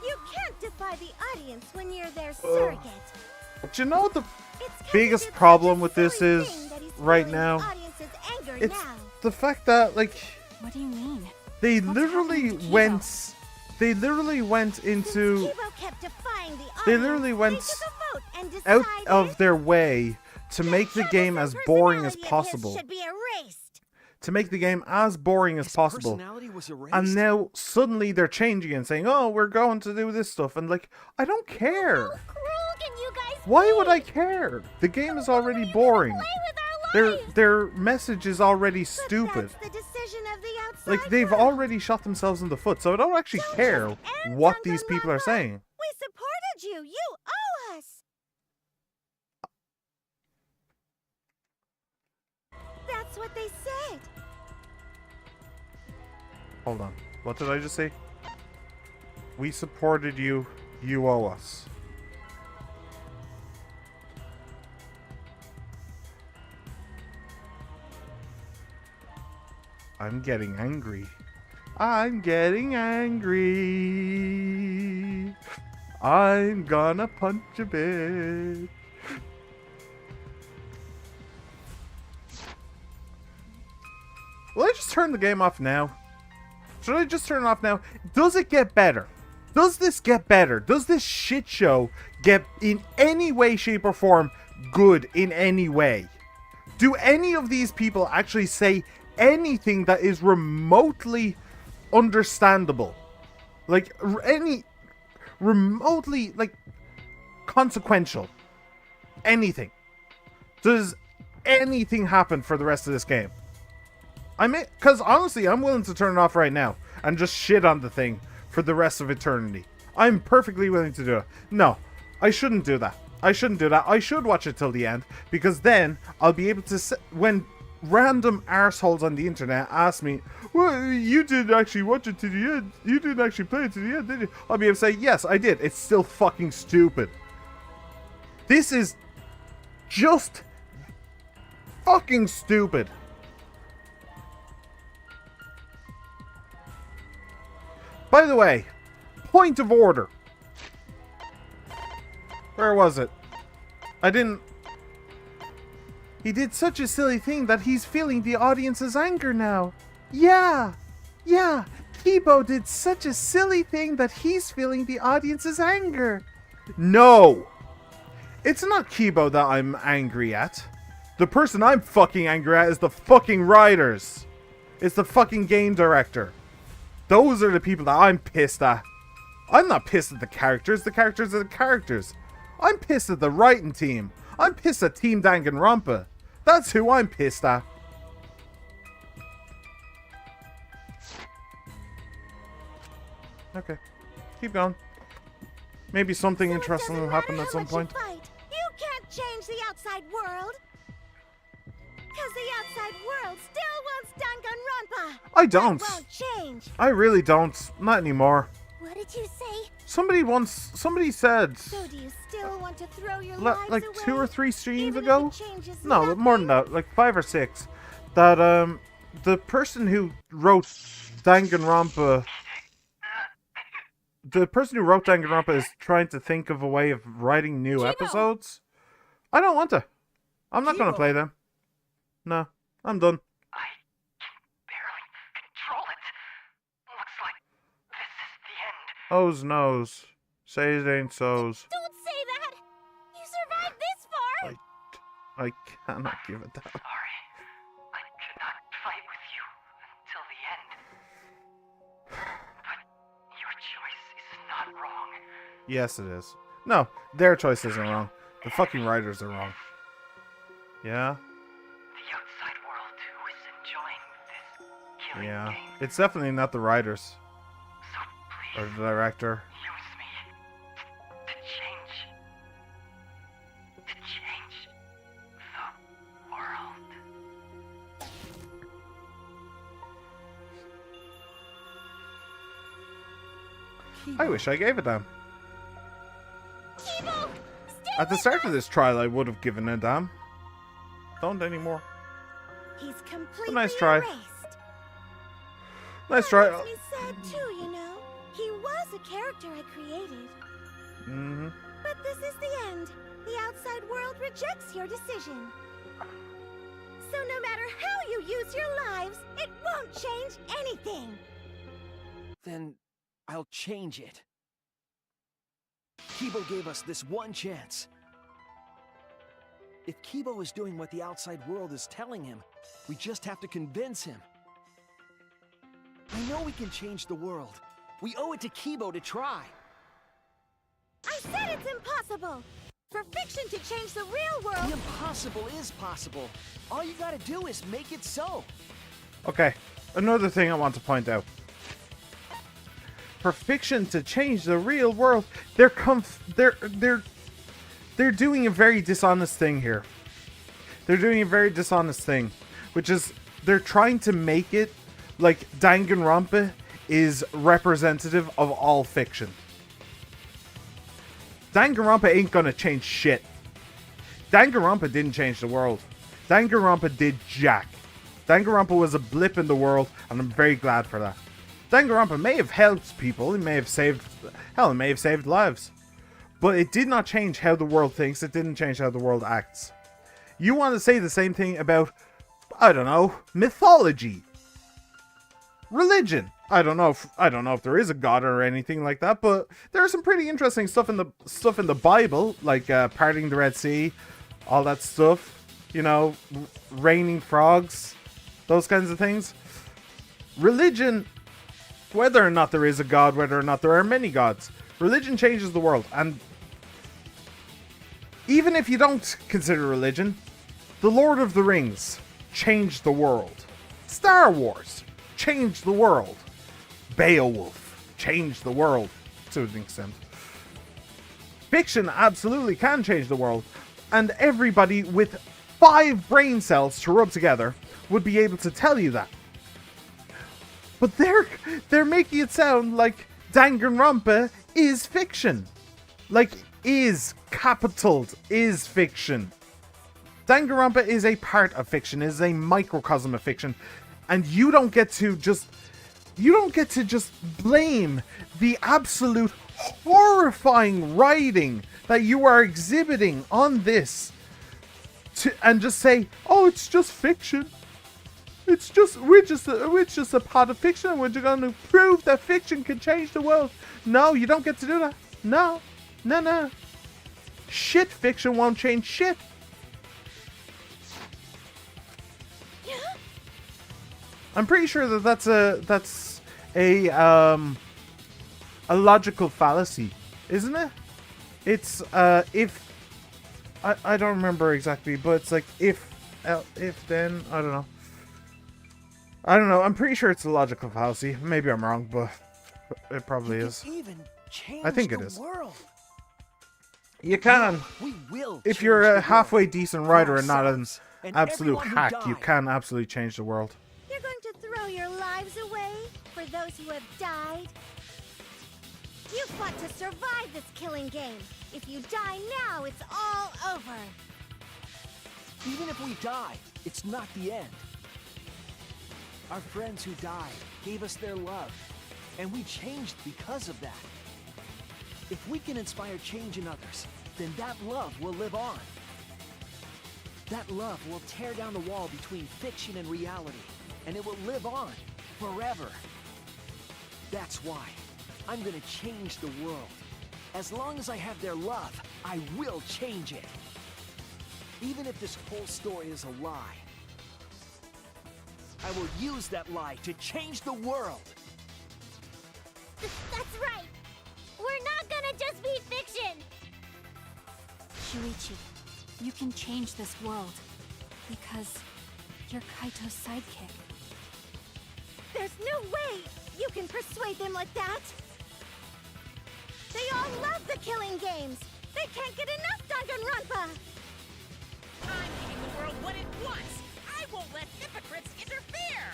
you can't defy the audience when you're their surrogate. But you know what the It's biggest problem with this is right now? audience's anger It's now. the fact that, like, What do you mean? they literally went into, Kibo kept defying the audience. they literally went They took a vote and out decided of their way to make the game as boring as personality of his possible. should be erased. To make the game as boring as possible. Personality was erased. And now suddenly they're changing and saying, "Oh, we're going to do this stuff." And like, I don't care. How cruel can you guys Why be? would I care? The game is already boring. Their message is already stupid. That's the decision of the outside Like, they've world. already shot themselves in the foot, so I don't actually care what these people are saying. We supported you. You owe us. That's what they said. Hold on. What did I just say? We supported you. You owe us. I'm getting angry. I'm getting angry. I'm gonna punch a bitch. Will I just turn the game off now? Should I just turn it off now? Does it get better? Does this get better? Does this shit show get in any way, shape, or form good in any way? Do any of these people actually say anything that is remotely understandable? Like, any remotely, like, consequential. Anything. Does anything happen for the rest of this game? Because honestly, I'm willing to turn it off right now and just shit on the thing for the rest of eternity. I'm perfectly willing to do it. No, I shouldn't do that. I shouldn't do that. I should watch it till the end, because then I'll be able to, when random arseholes on the internet ask me, well, you didn't actually watch it to the end. You didn't actually play it to the end, did you? I'll be able to say, yes, I did. It's still fucking stupid. This is just fucking stupid. By the way, point of order. Where was it? He did such a silly thing that he's feeling the audience's anger now. Yeah. Kibo did such a silly thing that he's feeling the audience's anger. No. It's not Kibo that I'm angry at. The person I'm fucking angry at is the fucking writers. It's the fucking game director. Those are the people that I'm pissed at. I'm not pissed at the characters. The characters are the characters. I'm pissed at the writing team. I'm pissed at Team Danganronpa. That's who I'm pissed at. Okay. Keep going. Maybe something interesting will happen at some point. You can't change the outside world. Because the outside world still wants Danganronpa. I don't. That won't change. I really don't. Not anymore. What did you say? Somebody said. So do you still want to throw your lives like away? 2 or 3 streams Even ago? if it changes No, nothing? more than that. Like 5 or 6. That the person who wrote Danganronpa. The person who wrote Danganronpa is trying to think of a way of writing new episodes. I don't want to. I'm not going to play them. No, I'm done. I can barely control it. Looks like this is the end. Oh's nose. Say it ain't so's. Don't say that! You survived this far! I cannot give it that. Sorry. I could not fight with you until the end. But your choice is not wrong. Yes, it is. No, their choice isn't wrong. The fucking writers are wrong. Yeah? The outside world who is enjoying this killing Yeah. game. It's definitely not the writers. So please, Or the director. use me to change the world. I wish I gave a damn. Kibo! At the start of this trial, I would have given a damn. Don't anymore. He's completely nice try. erased. Nice try. That makes me sad too, you know. He was a character I created. Mm-hmm. But this is the end. The outside world rejects your decision. So no matter how you use your lives, it won't change anything. Then I'll change it. Kibo gave us this one chance. If Kibo is doing what the outside world is telling him, we just have to convince him. I know we can change the world. We owe it to Kibo to try. I said it's impossible. For fiction to change the real world... The impossible is possible. All you gotta do is make it so. Okay, another thing I want to point out. For fiction to change the real world, they're doing a very dishonest thing here. They're doing a very dishonest thing, which is they're trying to make it like Danganronpa is representative of all fiction. Danganronpa ain't gonna change shit. Danganronpa didn't change the world. Danganronpa did jack. Danganronpa was a blip in the world, and I'm very glad for that. Danganronpa may have helped people, it may have saved lives. But it did not change how the world thinks, it didn't change how the world acts. You want to say the same thing about, I don't know, mythology. Religion. I don't know if there is a god or anything like that, but there's some pretty interesting stuff in the Bible, like parting the Red Sea, all that stuff. You know, raining frogs, those kinds of things. Religion, whether or not there is a god, whether or not there are many gods, religion changes the world, and Even if you don't consider religion, The Lord of the Rings changed the world. Star Wars changed the world. Beowulf changed the world to an extent. Fiction absolutely can change the world, and everybody with 5 brain cells to rub together would be able to tell you that. But they're making it sound like Danganronpa is fiction. Like, is capitaled is fiction. Danganronpa is a part of fiction, is a microcosm of fiction, and you don't get to just blame the absolute horrifying writing that you are exhibiting on this and just say, oh, it's just fiction. We're just a part of fiction, and we're going to prove that fiction can change the world. No, you don't get to do that. No. Shit fiction won't change shit. I'm pretty sure that that's a logical fallacy, isn't it? It's if I don't remember exactly, but it's like if then I don't know. I'm pretty sure it's a logical fallacy. Maybe I'm wrong, but it probably is. I think it is. You can. If you're a halfway decent writer and not an absolute hack, you can absolutely change the world. You're going to throw your lives away for those who have died? You fought to survive this killing game. If you die now, it's all over. Even if we die, it's not the end. Our friends who died gave us their love, and we changed because of that. If we can inspire change in others, then that love will live on. That love will tear down the wall between fiction and reality, and it will live on forever. That's why I'm gonna change the world. As long as I have their love, I will change it. Even if this whole story is a lie, I will use that lie to change the world. That's right. We're not gonna just be fiction. Shuichi, you can change this world because you're Kaito's sidekick. There's no way you can persuade them like that. They all love the killing games. They can't get enough Danganronpa. I'm giving the world what it wants. I won't let hypocrites interfere.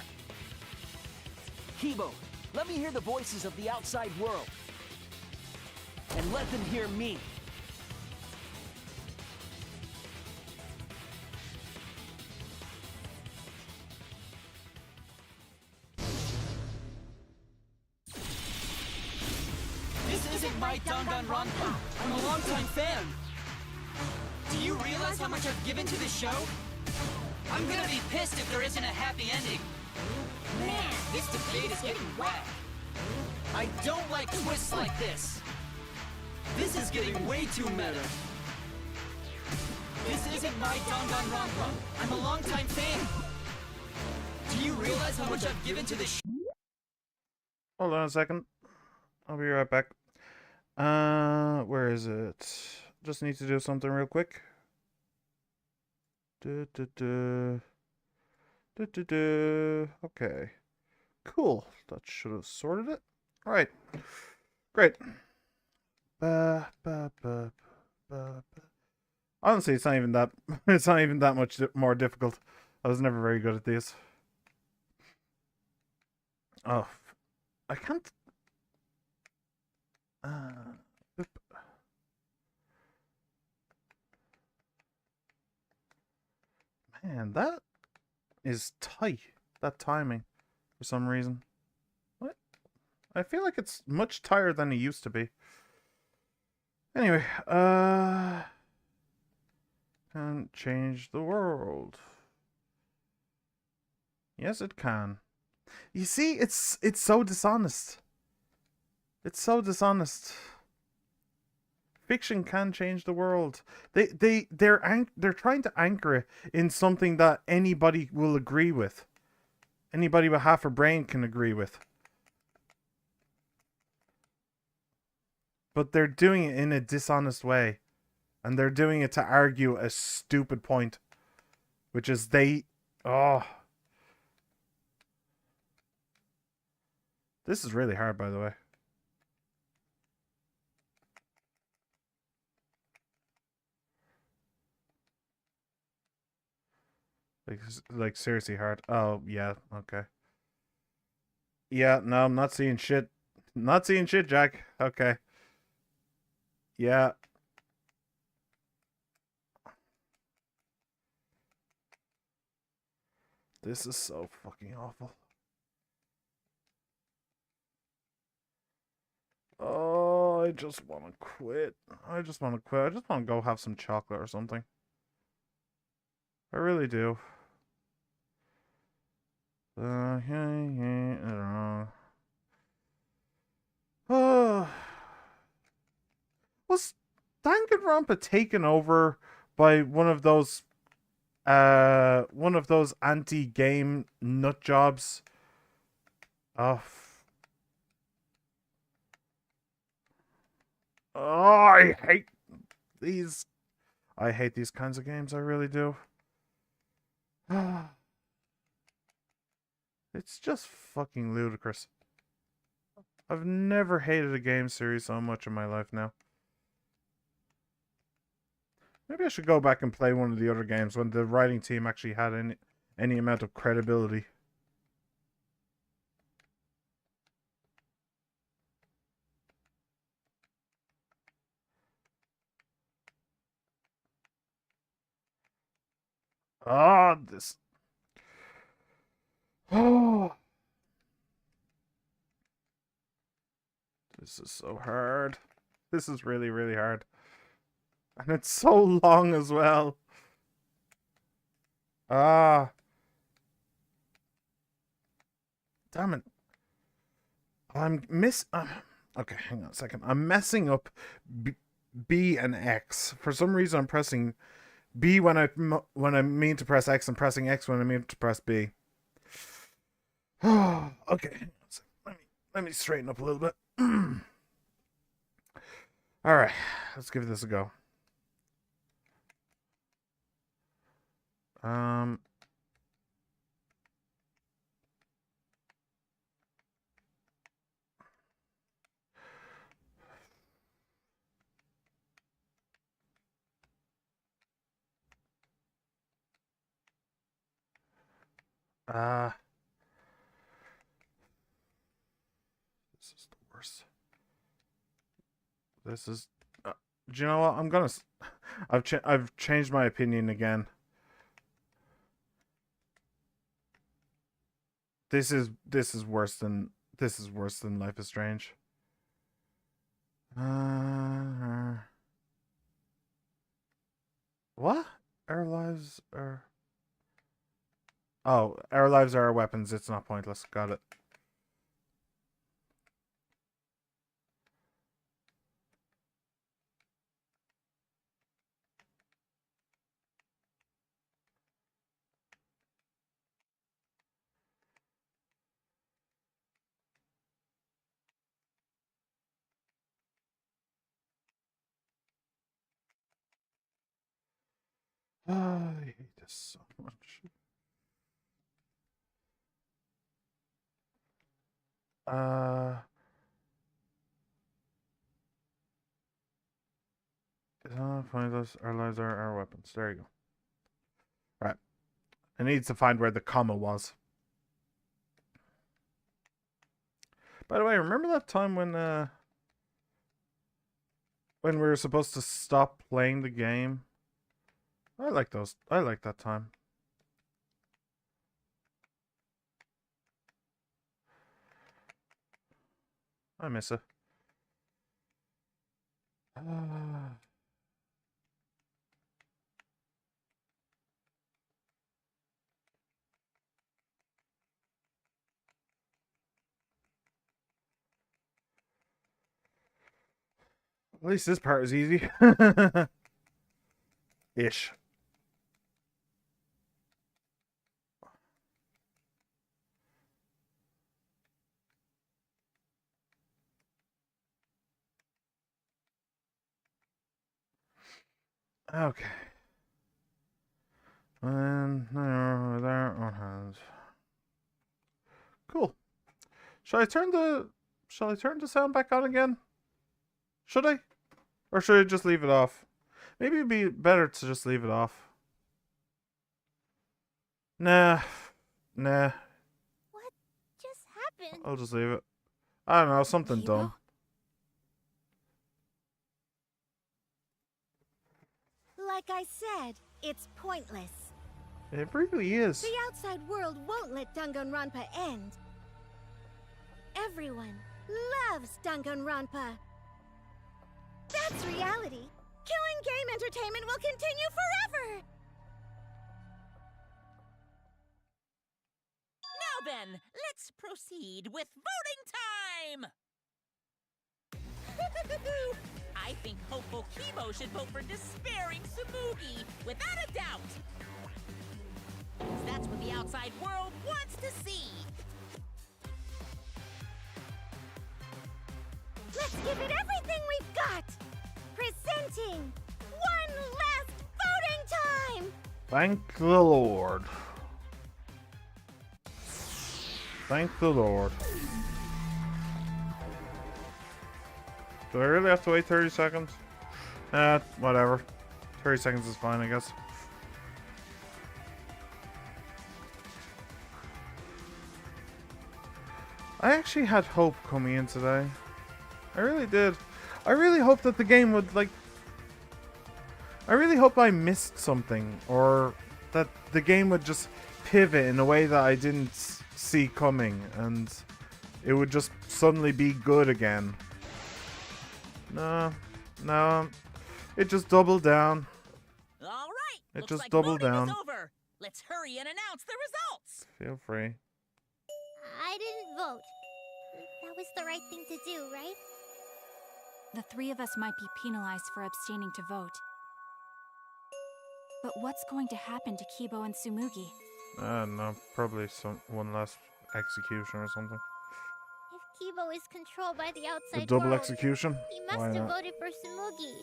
Kibo, let me hear the voices of the outside world. And let them hear me. This isn't my Danganronpa. I'm a longtime fan. Do you realize how much I've given to this show? I'm gonna be pissed if there isn't a happy ending. Man, this debate is getting wet. I don't like twists like this. This is getting way too meta. This isn't my Danganronpa. I'm a longtime fan. Do you realize how much I've given to this show? Hold on a second. I'll be right back. Where is it? Just need to do something real quick. Okay. Cool. That should have sorted it. Alright. Great. Honestly, it's not even that much more difficult. I was never very good at these. Oh, I can't. Man, that is tight. That timing, for some reason. What? I feel like it's much tighter than it used to be. Anyway, can change the world. Yes, it can. You see, it's so dishonest. It's so dishonest. Fiction can change the world. They're trying to anchor it in something that anybody will agree with. Anybody with half a brain can agree with. But they're doing it in a dishonest way. And they're doing it to argue a stupid point. Which is they... Oh. This is really hard, by the way. Like seriously hard. Oh, yeah, okay. Yeah, no, I'm not seeing shit. Not seeing shit, Jack. Okay. Yeah. This is so fucking awful. Oh, I just want to quit. I just want to quit. I just want to go have some chocolate or something. I really do. Was Danganronpa taken over by one of those anti-game nut jobs? Oh, I hate these. I hate these kinds of games. I really do. It's just fucking ludicrous. I've never hated a game series so much in my life now. Maybe I should go back and play one of the other games when the writing team actually had any amount of credibility. Oh, this. Oh. This is so hard. This is really, really hard. And it's so long as well. Ah. Damn it. Okay, hang on a second. I'm messing up B and X. For some reason, I'm pressing B when I mean to press X and pressing X when I mean to press B. Okay. Let me straighten up a little bit. All right, let's give this a go. This is the worst. This is. Do you know what? I'm gonna. I've changed my opinion again. This is worse than Life is Strange. What? Our lives are. Oh, our lives are our weapons. It's not pointless. Got it. I hate this so much. It's not pointless. Our lives are our weapons. There you go. Right. It needs to find where the comma was. By the way, remember that time when we were supposed to stop playing the game? I like those. I like that time. I miss it. At least this part is easy. Ish. Okay. And there on hands. Cool. Shall I turn the sound back on again? Should I? Or should I just leave it off? Maybe it'd be better to just leave it off. Nah. What just happened? I'll just leave it. I don't know, something dumb. Like I said, it's pointless. It really is. The outside world won't let Danganronpa end. Everyone loves Danganronpa. That's reality. Killing game entertainment will continue forever. Now then, let's proceed with voting time! I think hopeful Kibo should vote for despairing Tsumugi, without a doubt! 'Cause that's what the outside world wants to see! Let's give it everything we've got! Presenting one last voting time! Thank the Lord. Thank the Lord. Do I really have to wait 30 seconds? Whatever. 30 seconds is fine, I guess. I actually had hope coming in today. I really did. I really hoped that the game would, like... I really hope I missed something, or that the game would just pivot in a way that I didn't see coming, and it would just suddenly be good again. No. It just doubled down. All right. It Looks just like doubled voting down. is over. Let's hurry and announce the results. Feel free. I didn't vote. That was the right thing to do, right? The three of us might be penalized for abstaining to vote. But what's going to happen to Kibo and Tsumugi? No, probably one last execution or something. If Kibo is controlled by the outside A double world, execution? he Why must have not? voted for Tsumugi.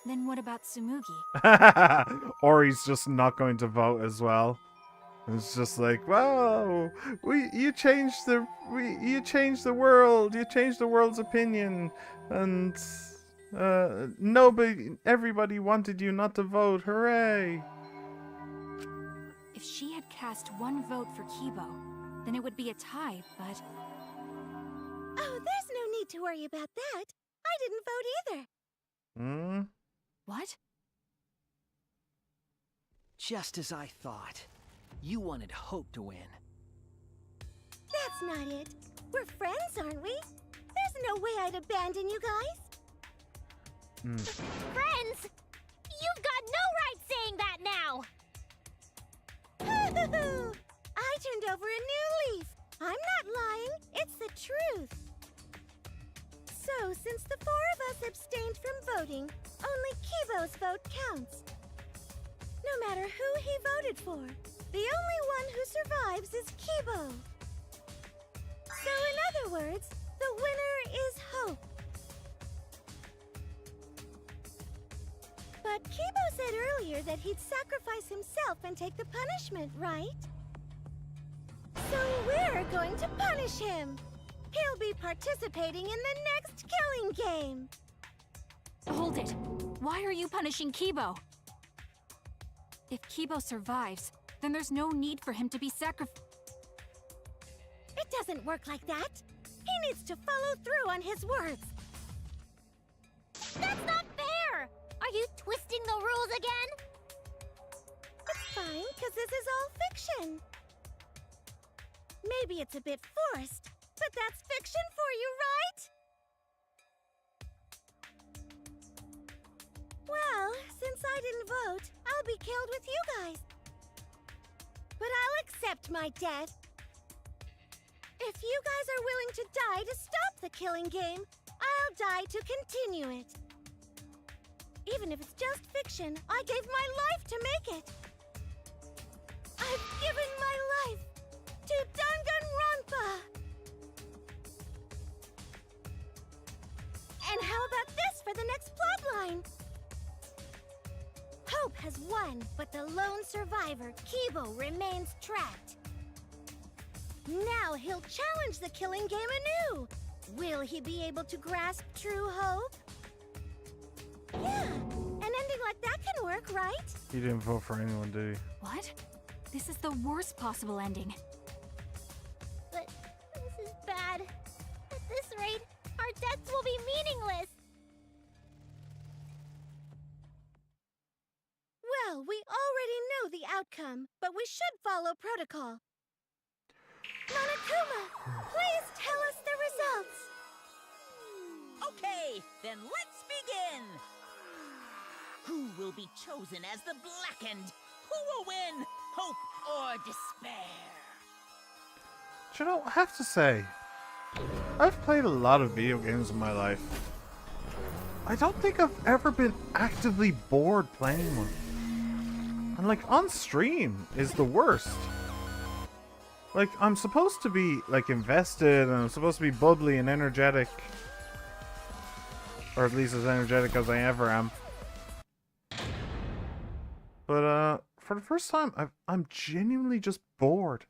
Then what about Tsumugi? Or he's just not going to vote as well. It's just like, wow, you changed the world, you changed the world's opinion, and everybody wanted you not to vote. Hooray! If she had cast one vote for Kibo, then it would be a tie, but... Oh, there's no need to worry about that. I didn't vote either. What? Just as I thought. You wanted Hope to win. That's not it. We're friends, aren't we? There's no way I'd abandon you guys. Friends? You've got no right saying that now! I turned over a new leaf. I'm not lying. It's the truth. So, since the four of us abstained from voting, only Kibo's vote counts. No matter who he voted for, the only one who survives is Kibo. So, in other words, the winner is Hope. But Kibo said earlier that he'd sacrifice himself and take the punishment, right? So we're going to punish him. He'll be participating in the next killing game. Hold it! Why are you punishing Kibo? If Kibo survives, then there's no need for him to be sacrificed. It doesn't work like that. He needs to follow through on his words. That's not fair! Are you twisting the rules again? It's fine, because this is all fiction. Maybe it's a bit forced, but that's fiction for you, right? Well, since I didn't vote, I'll be killed with you guys. But I'll accept my death. If you guys are willing to die to stop the killing game, I'll die to continue it. Even if it's just fiction, I gave my life to make it. I've given my life to Danganronpa. And how about this for the next plotline? Hope has won, but the lone survivor, Kibo, remains trapped. Now he'll challenge the killing game anew. Will he be able to grasp true hope? Yeah, an ending like that can work, right? He didn't vote for anyone, did he? What? This is the worst possible ending. But this is bad. At this rate, our deaths will be meaningless. Well, we already know the outcome, but we should follow protocol. Monokuma, please tell us the results. Okay, then let's begin. Who will be chosen as the Blackened? Who will win? Hope or despair? Do you know, I have to say, I've played a lot of video games in my life. I don't think I've ever been actively bored playing one. And like, on stream is the worst. Like, I'm supposed to be, like, invested, and I'm supposed to be bubbly and energetic. Or at least as energetic as I ever am. But, for the first time, I'm genuinely just bored.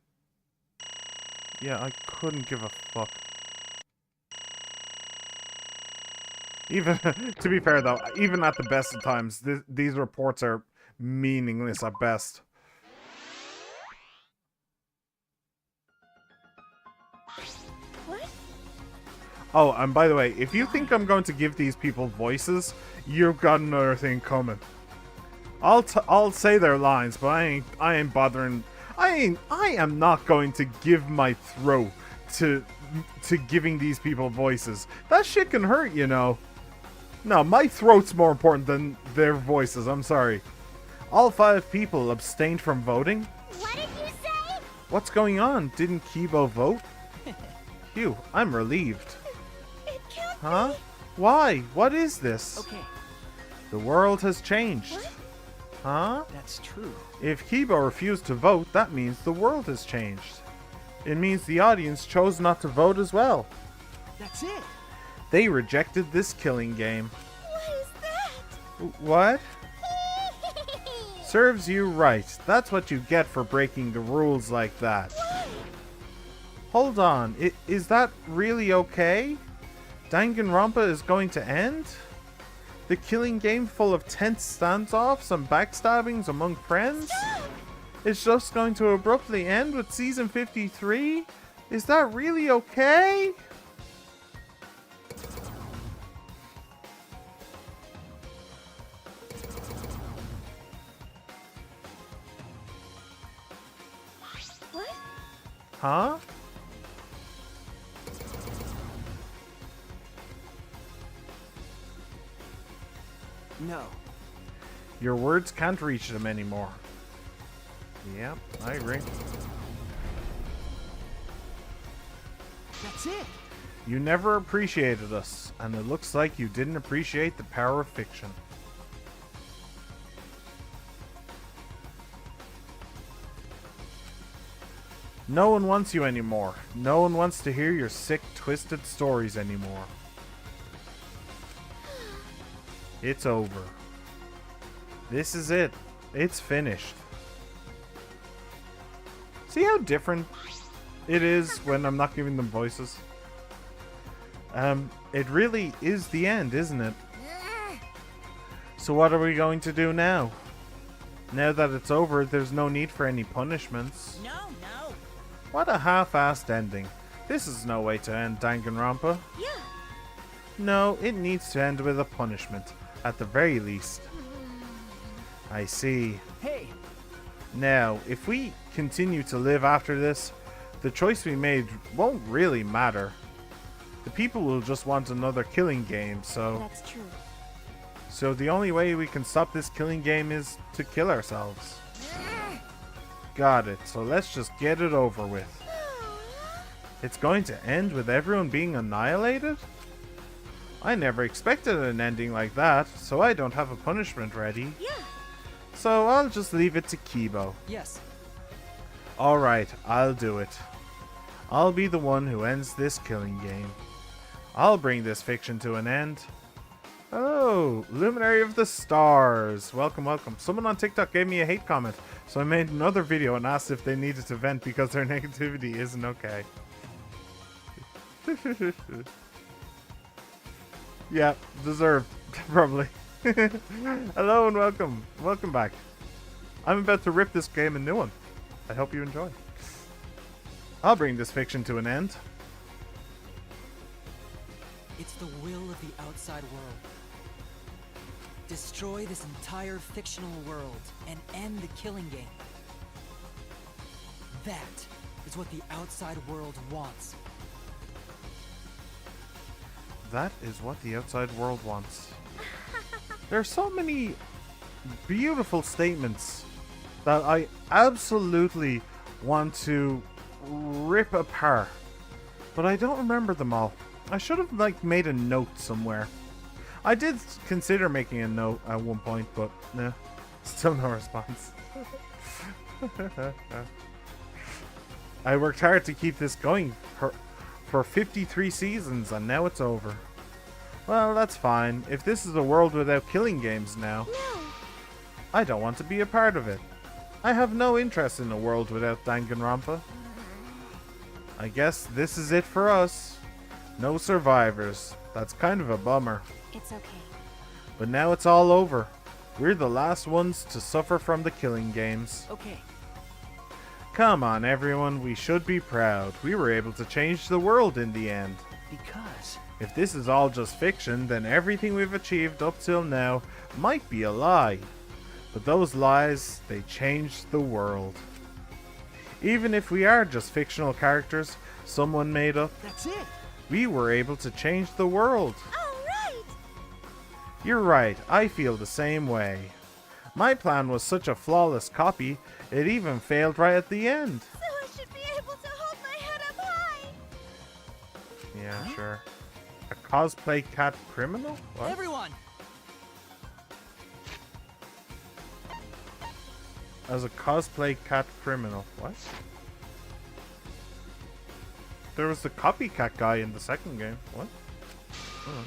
Yeah, I couldn't give a fuck. Even, to be fair though, even at the best of times, these reports are meaningless at best. What? Oh, and by the way, if you think I'm going to give these people voices, you've got another thing coming. I'll say their lines, but I ain't bothering. I am not going to give my throat to giving these people voices. That shit can hurt, you know. No, my throat's more important than their voices. I'm sorry. All 5 people abstained from voting. What did you say? What's going on? Didn't Kibo vote? Phew, I'm relieved. It can't Huh? be. Why? What is this? Okay, The world has changed. What? Huh? that's true. If Kibo refused to vote, that means the world has changed. It means the audience chose not to vote as well. That's it. They rejected this killing game. What is that? What? Serves you right. That's what you get for breaking the rules like that. Why? Hold on. Is that really okay? Danganronpa is going to end? The killing game full of tense standoffs and backstabbings among friends? It's just going to abruptly end with season 53? Is that really okay? What? Huh? No. Your words can't reach them anymore. Yep, I agree. That's it. You never appreciated us, and it looks like you didn't appreciate the power of fiction. No one wants you anymore. No one wants to hear your sick, twisted stories anymore. It's over. This is it. It's finished. See how different it is when I'm not giving them voices? It really is the end, isn't it? So what are we going to do now? Now that it's over, there's no need for any punishments. No, no. What a half-assed ending. This is no way to end Danganronpa. Yeah. No, it needs to end with a punishment, at the very least. I see. Hey, Now, if we continue to live after this, the choice we made won't really matter. The people will just want another killing game, so... That's true. So the only way we can stop this killing game is to kill ourselves. Got it, so let's just get it over with. It's going to end with everyone being annihilated? I never expected an ending like that, so I don't have a punishment ready. Yeah. So I'll just leave it to Kibo. yes. Alright, I'll do it. I'll be the one who ends this killing game. I'll bring this fiction to an end. Hello, Luminary of the Stars. Welcome, welcome. Someone on TikTok gave me a hate comment, so I made another video and asked if they needed to vent because their negativity isn't okay. Yeah, deserved, probably. Hello and welcome. Welcome back. I'm about to rip this game a new one. I hope you enjoy. I'll bring this fiction to an end. It's the will of the outside world. Destroy this entire fictional world and end the killing game. That is what the outside world wants. That is what the outside world wants. There are so many beautiful statements that I absolutely want to rip apart, but I don't remember them all. I should have made a note somewhere. I did consider making a note at one point, but nah, still no response. I worked hard to keep this going for 53 seasons, and now it's over. Well, that's fine. If this is a world without killing games now, I don't want to be a part of it. I have no interest in a world without Danganronpa. I guess this is it for us. No survivors. That's kind of a bummer. It's okay. But now it's all over. We're the last ones to suffer from the killing games. Okay. Come on, everyone. We should be proud. We were able to change the world in the end. Because if this is all just fiction, then everything we've achieved up till now might be a lie. But those lies, they changed the world. Even if we are just fictional characters someone made up, that's it. We were able to change the world. All right. You're right. I feel the same way. My plan was such a flawless copy, it even failed right at the end. So I should be able to hold my head up high. Yeah, sure. A cosplay cat criminal? What? Everyone! As a cosplay cat criminal. What? There was the copycat guy in the second game. What? Oh.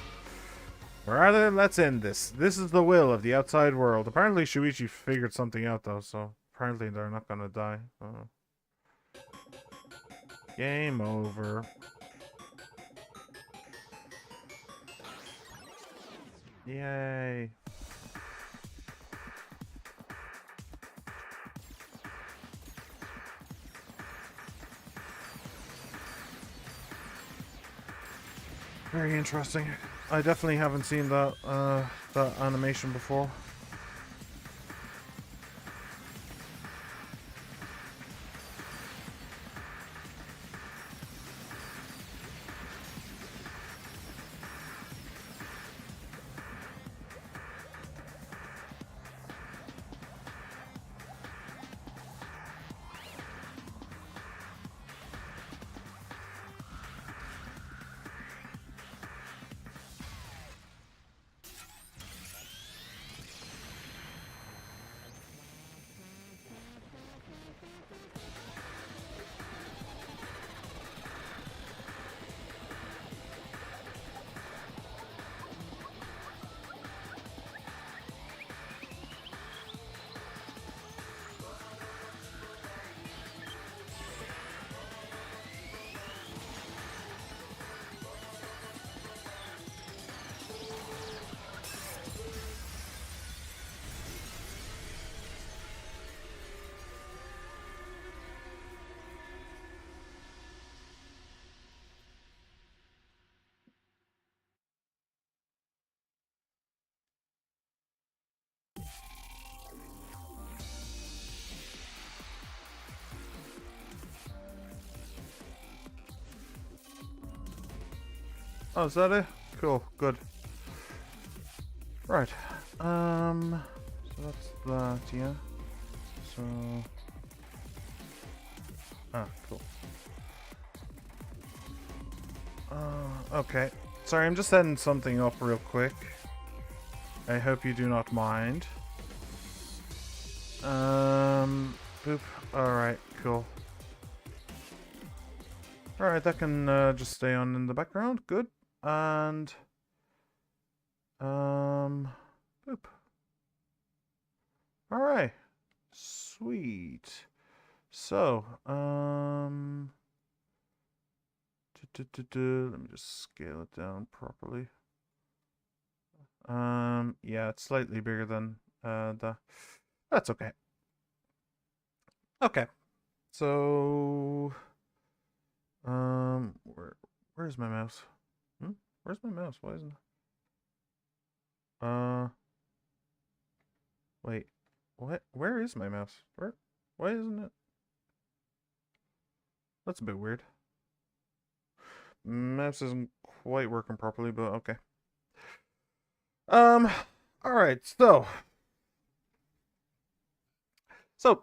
Rather, let's end this. This is the will of the outside world. Apparently Shuichi figured something out though, so apparently they're not gonna die. Oh. Game over. Yay. Very interesting. I definitely haven't seen that animation before. Oh, is that it? Cool, good. Right. So that's that, yeah. So cool. Okay. Sorry, I'm just setting something up real quick. I hope you do not mind. Boop. Alright, cool. Alright, that can just stay on in the background. Good. And Boop. Alright. Sweet. So, let me just scale it down properly. Yeah, it's slightly bigger than that's okay. Okay. So, where's my mouse? Where's my mouse? Why isn't wait. What? Where is my mouse? Why isn't it? That's a bit weird. Mouse isn't quite working properly, but okay. Alright, so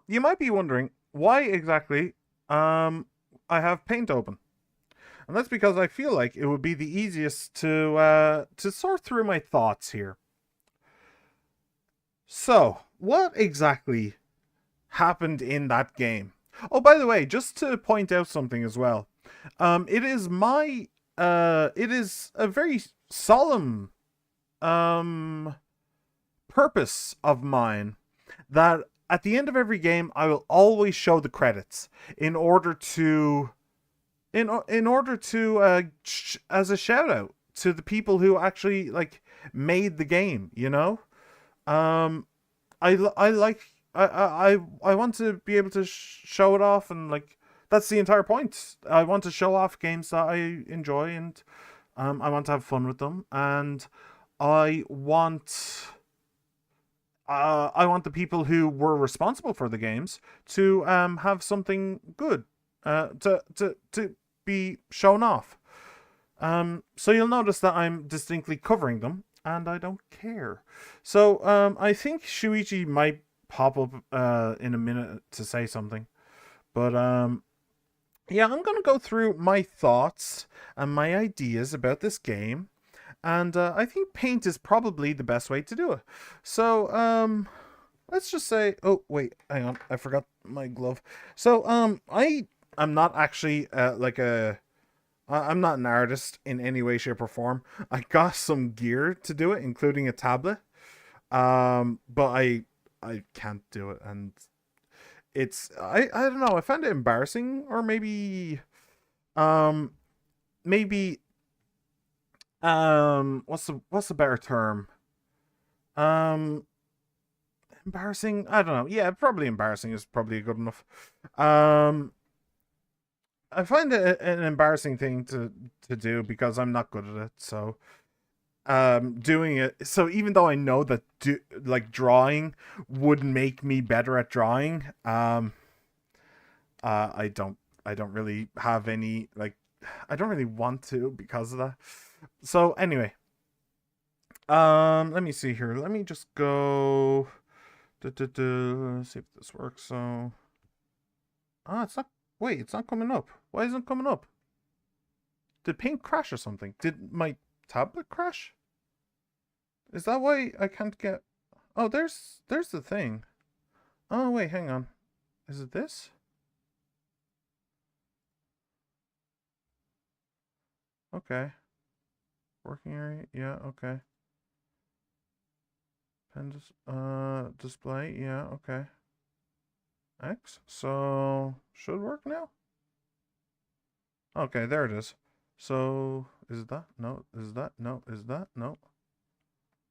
you might be wondering why exactly I have Paint open. And that's because I feel like it would be the easiest to sort through my thoughts here. So, what exactly happened in that game? Oh, by the way, just to point out something as well. It is a very solemn purpose of mine that at the end of every game I will always show the credits in order to as a shout out to the people who actually like made the game, you know. I want to be able to show it off, and like that's the entire point. I want to show off games that I enjoy, and I want to have fun with them, and I want the people who were responsible for the games to have something good to be shown off. So you'll notice that I'm distinctly covering them, and I don't care. So I think Shuichi might pop up in a minute to say something, but yeah, I'm gonna go through my thoughts and my ideas about this game, and I think Paint is probably the best way to do it. So let's just say, oh wait, hang on, I forgot my glove. So I'm not actually I'm not an artist in any way, shape, or form. I got some gear to do it, including a tablet. But I can't do it, and I don't know. I find it embarrassing, or maybe what's the better term? Embarrassing. I don't know. Yeah, probably embarrassing is probably good enough. I find it an embarrassing thing to do because I'm not good at it. So, doing it. So even though I know that drawing would make me better at drawing, I don't really have any I don't really want to because of that. So anyway, let me see here. Let me just go. See if this works. So, it's not. Wait, it's not coming up. Why isn't it coming up? Did Paint crash or something? Did my tablet crash? Is that why I can't get... Oh, there's the thing. Oh, wait, hang on. Is it this? Okay. Working area? Yeah, okay. Pen display? Yeah, okay. X? So, should work now? Okay, there it is. So, is that? No. Is that? No. Is that? No.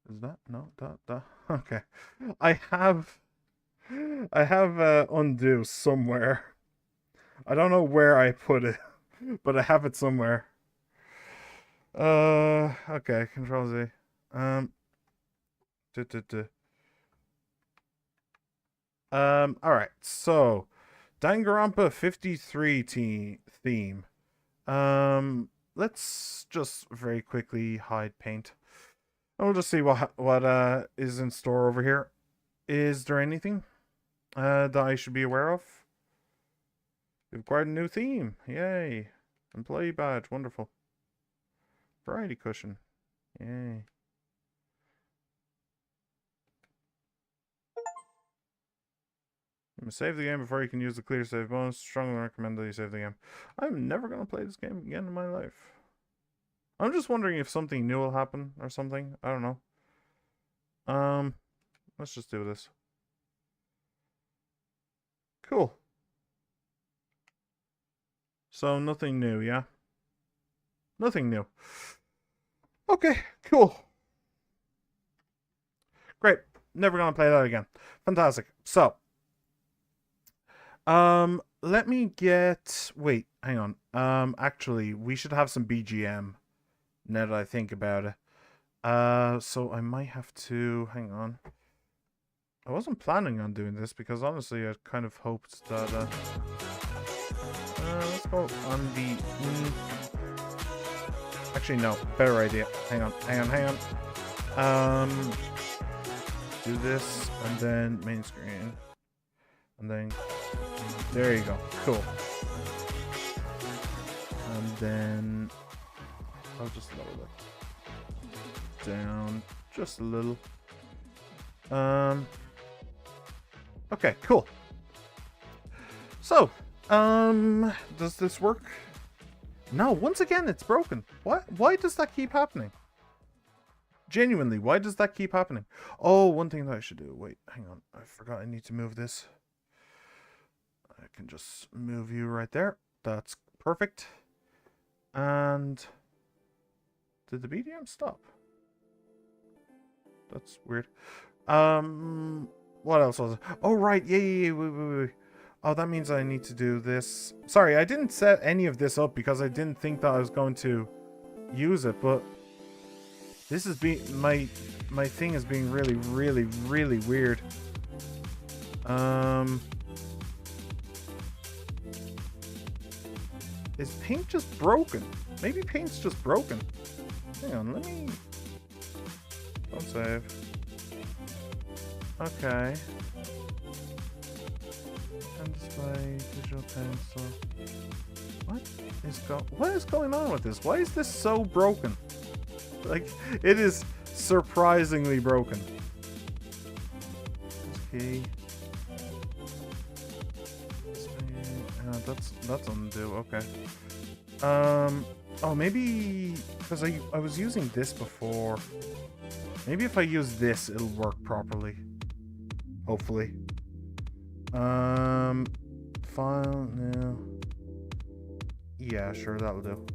Is that? No. That. Okay. I have undo somewhere. I don't know where I put it, but I have it somewhere. Okay, Control Z. Alright, so Danganronpa 53 theme. Let's just very quickly hide Paint. And we'll just see what is in store over here. Is there anything that I should be aware of? We've acquired a new theme. Yay. Employee badge. Wonderful. Variety cushion. Yay. You must save the game before you can use the clear save bonus. Strongly recommend that you save the game. I'm never going to play this game again in my life. I'm just wondering if something new will happen or something. I don't know. Let's just do this. Cool. So nothing new, yeah? Nothing new. Okay, cool. Great. Never gonna play that again. Fantastic. So, let me get... Wait, hang on. Actually, we should have some BGM now that I think about it. So I might have to... Hang on. I wasn't planning on doing this because honestly I kind of hoped that... let's go on the... Actually, no. Better idea. Hang on. Do this, and then main screen. And then... There you go. Cool. And then... I'll just lower it down just a little. Okay, cool. So, does this work? No, once again, it's broken. What? Why does that keep happening? Genuinely, why does that keep happening? Oh, one thing that I should do. Wait, hang on. I forgot I need to move this. I can just move you right there. That's perfect. And... Did the BDM stop? That's weird. What else was it? Oh, right. Yeah. Wait. Oh, that means I need to do this. Sorry, I didn't set any of this up because I didn't think that I was going to use it, but this is being my thing is being really weird. Is paint just broken? Maybe paint's just broken. Hang on, let me... Don't save. Okay. And display, digital pencil. What is going on with this? Why is this so broken? Like, it is surprisingly broken. Okay. That's undo, okay. Oh, maybe because I was using this before. Maybe if I use this, it'll work properly. Hopefully. File new. Yeah, sure, that'll do.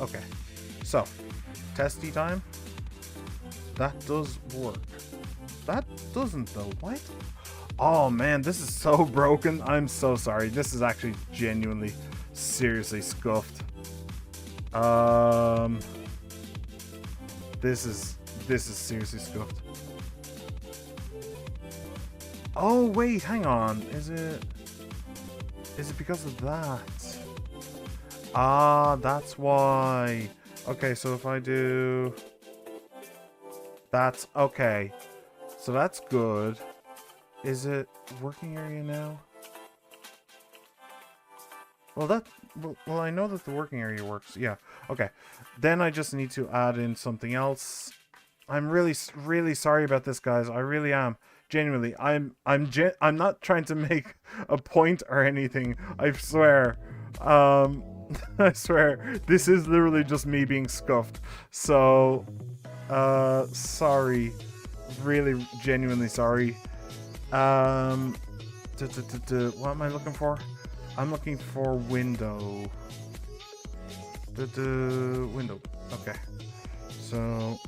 Okay. So, testy time. That does work. That doesn't though. What? Oh man, this is so broken. I'm so sorry. This is actually genuinely, seriously scuffed. This is seriously scuffed. Oh wait, hang on. Is it because of that? Ah, that's why. Okay, so if I do... That's okay. So that's good. Is it working area now? Well, well, I know that the working area works. Yeah. Okay. Then I just need to add in something else. I'm really sorry about this, guys. I really am. Genuinely. I'm not trying to make a point or anything. I swear. I swear. This is literally just me being scuffed. So, sorry. Really, genuinely sorry. What am I looking for? I'm looking for window. Window. Okay. So,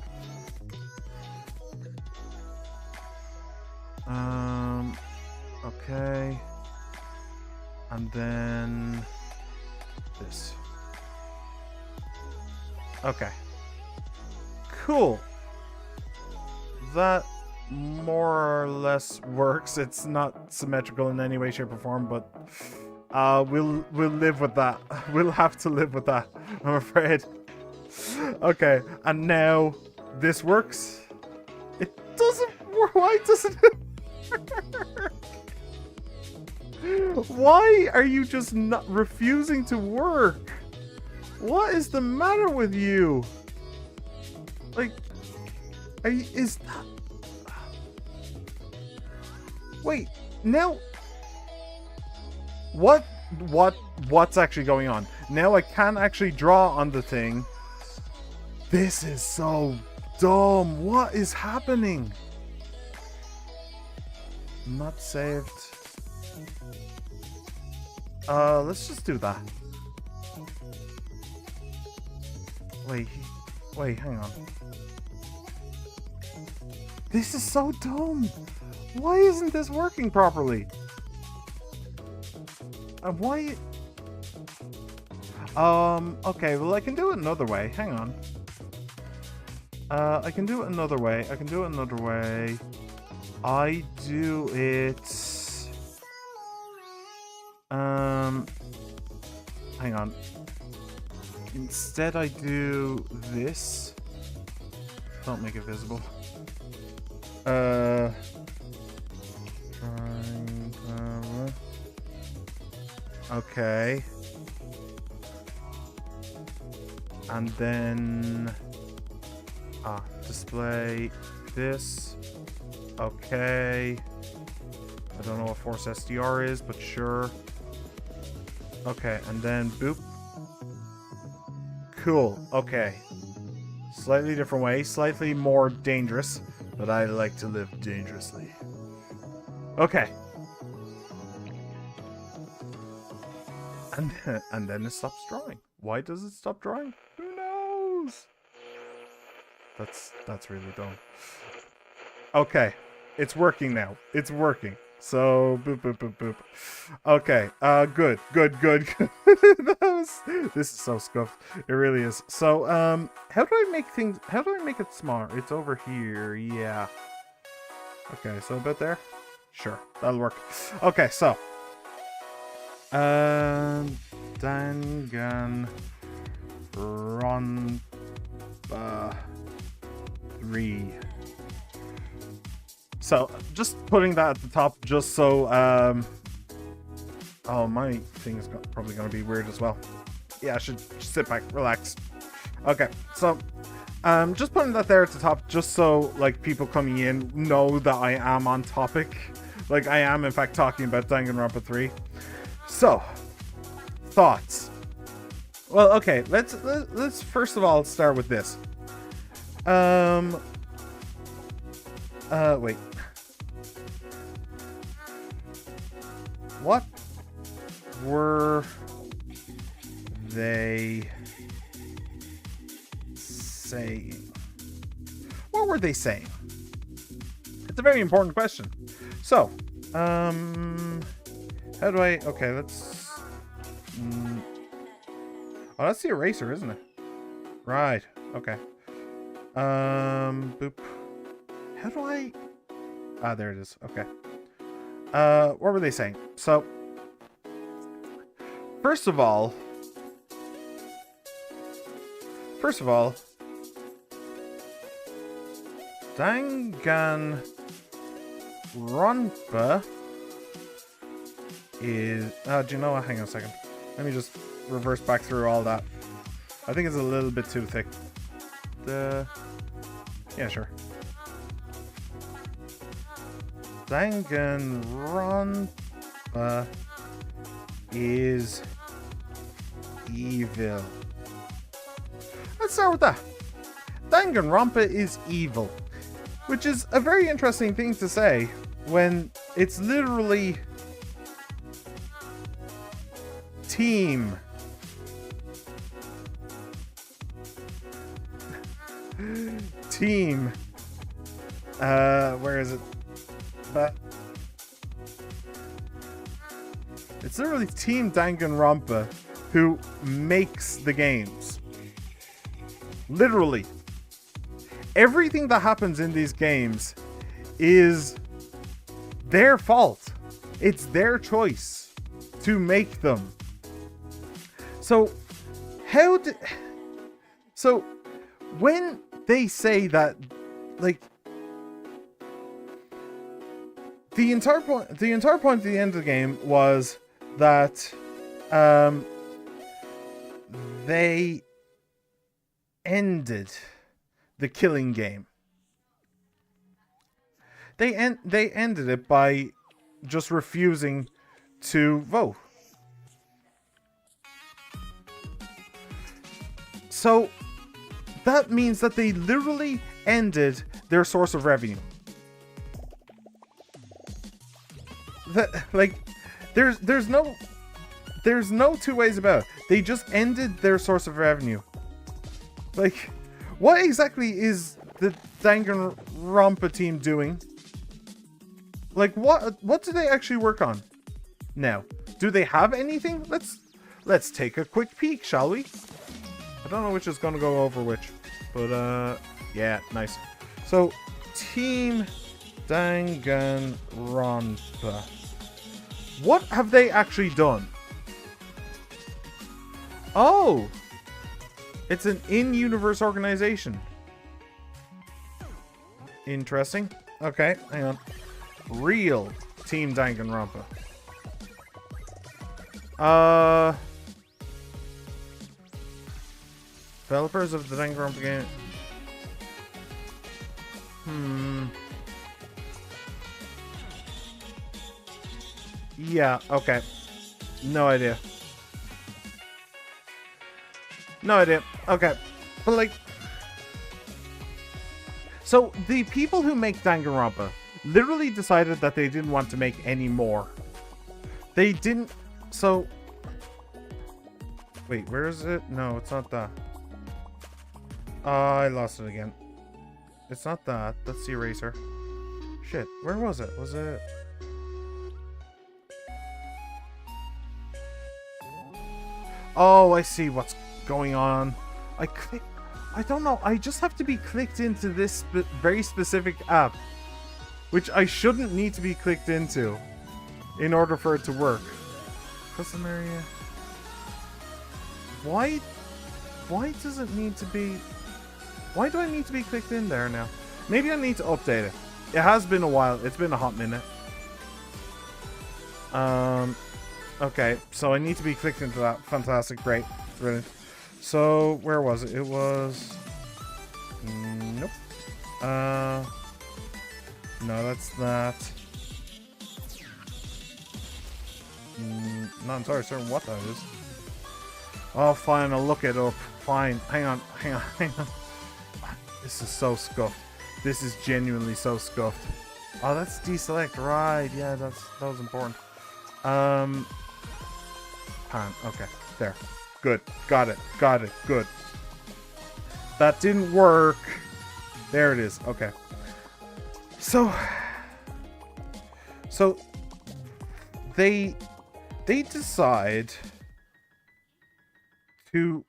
okay. And then this. Okay. Cool. That more or less works. It's not symmetrical in any way, shape, or form, but we'll live with that. We'll have to live with that, I'm afraid. Okay, and now this works. It doesn't work. Why doesn't it work? Why are you just not refusing to work? What is the matter with you? Like, is that... Wait, now... What? what's actually going on. Now I can actually draw on the thing. This is so dumb. What is happening? Not saved. Let's just do that. Wait, hang on. This is so dumb. Why isn't this working properly? Why? Okay, well I can do it another way. Hang on. I can do it another way. I do it... hang on. Instead I do this. Don't make it visible. Okay. And then display this. Okay. I don't know what Force SDR is, but sure. Okay, and then boop. Cool. Okay. Slightly different way, slightly more dangerous, but I like to live dangerously. Okay. And then it stops drawing. Why does it stop drawing? Who knows? That's really dumb. Okay. It's working now. It's working. So boop boop boop boop. Okay. Good. This is so scuffed. It really is. So how do I make it smaller? It's over here. Yeah. Okay, so about there? Sure. That'll work. Okay, so Danganronpa 3. So, just putting that at the top, just so, oh, my thing is probably going to be weird as well. Yeah, I should sit back, relax. Okay, so, just putting that there at the top, just so, like, people coming in know that I am on topic. Like, I am, in fact, talking about Danganronpa 3. So, thoughts. Well, okay, let's first of all start with this. Wait. What were they saying? What were they saying? It's a very important question. So, how do I... Okay, let's... Oh, that's the eraser, isn't it? Right, okay. Boop. How do I... Ah, there it is. Okay. What were they saying? So, first of all, Danganronpa is... do you know what? Hang on a second. Let me just reverse back through all that. I think it's a little bit too thick. Yeah, sure. Danganronpa is evil. Let's start with that. Danganronpa is evil, which is a very interesting thing to say when it's literally team where is it? But it's literally Team Danganronpa who makes the games. Literally. Everything that happens in these games is their fault. It's their choice to make them. So, so when they say that, like, the entire point at the end of the game was that they ended the killing game. They ended it by just refusing to vote. So that means that they literally ended their source of revenue. That, like, there's no two ways about it. They just ended their source of revenue. Like, what exactly is the Danganronpa team doing? Like, what do they actually work on now? Do they have anything? Let's take a quick peek, shall we? I don't know which is gonna go over which, but yeah, nice. So, Team Danganronpa. What have they actually done? Oh! It's an in-universe organization. Interesting. Okay, hang on. Real Team Danganronpa. Developers of the Danganronpa game. Yeah, okay. No idea. No idea. Okay. But like... So, the people who make Danganronpa literally decided that they didn't want to make any more. They didn't... So... Wait, where is it? No, it's not that. I lost it again. It's not that. That's the eraser. Shit, where was it? Was it... Oh, I see what's going on. I don't know. I just have to be clicked into this very specific app, which I shouldn't need to be clicked into in order for it to work. Custom area. Why does it need to be... Why do I need to be clicked in there now? Maybe I need to update it. It has been a while. It's been a hot minute. Okay, so I need to be clicked into that. Fantastic, great, brilliant. So, where was it? It was... Nope. No, that's that. Not entirely certain what that is. Oh, fine, I'll look it up. Fine, hang on. This is so scuffed. This is genuinely so scuffed. Oh, that's deselect, right? Yeah, that was important. Pan. Okay, there. Good. Got it. Good. That didn't work. There it is. Okay. So they decide to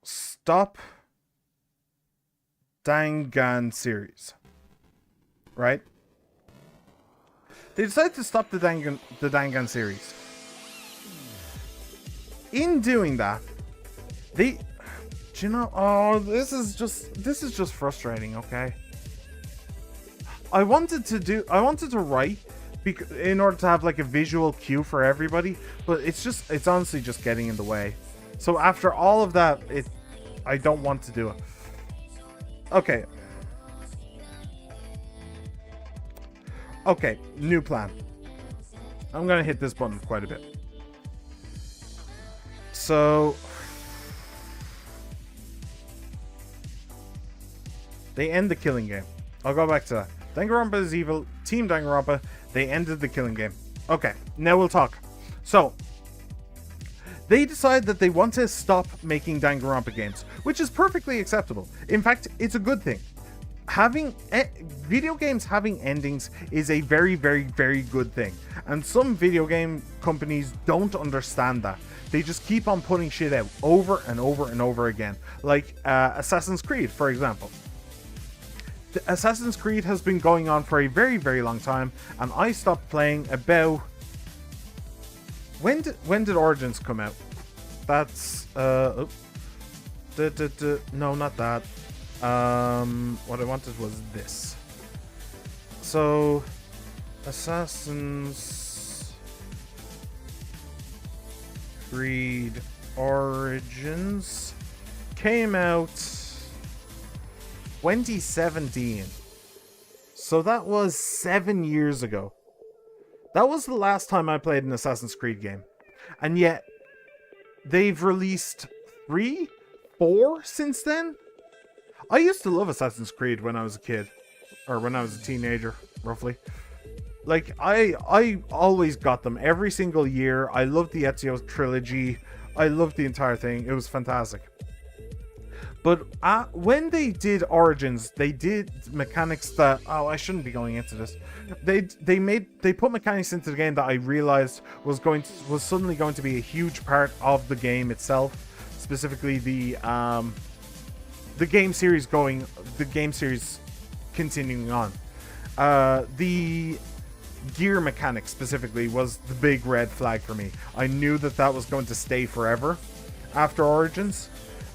stop Dangan series. Right? They decided to stop the Dangan series. In doing that, do you know? Oh, this is just frustrating. Okay. I wanted to write in order to have like a visual cue for everybody, but it's honestly just getting in the way. So after all of that, I don't want to do it. Okay. Okay, new plan. I'm gonna hit this button quite a bit. So they end the killing game. I'll go back to that. Danganronpa is evil. Team Danganronpa. They ended the killing game. Okay, now we'll talk. So they decide that they want to stop making Danganronpa games, which is perfectly acceptable. In fact, it's a good thing. Having video games having endings is a very, very, very good thing. And some video game companies don't understand that. They just keep on putting shit out over and over and over again. Like Assassin's Creed, for example. Assassin's Creed has been going on for a very, very long time, and I stopped playing about... When did Origins come out? That's... No, not that. What I wanted was this. So, Assassin's Creed Origins came out 2017. So that was 7 years ago. That was the last time I played an Assassin's Creed game. And yet, they've released 3, 4 since then. I used to love Assassin's Creed when I was a kid. Or when I was a teenager, roughly. Like, I always got them every single year. I loved the Ezio trilogy. I loved the entire thing. It was fantastic. But when they did Origins, they did mechanics that... Oh, I shouldn't be going into this. They put mechanics into the game that I realized was suddenly going to be a huge part of the game itself. Specifically, the game series continuing on. The gear mechanic specifically was the big red flag for me. I knew that was going to stay forever after Origins.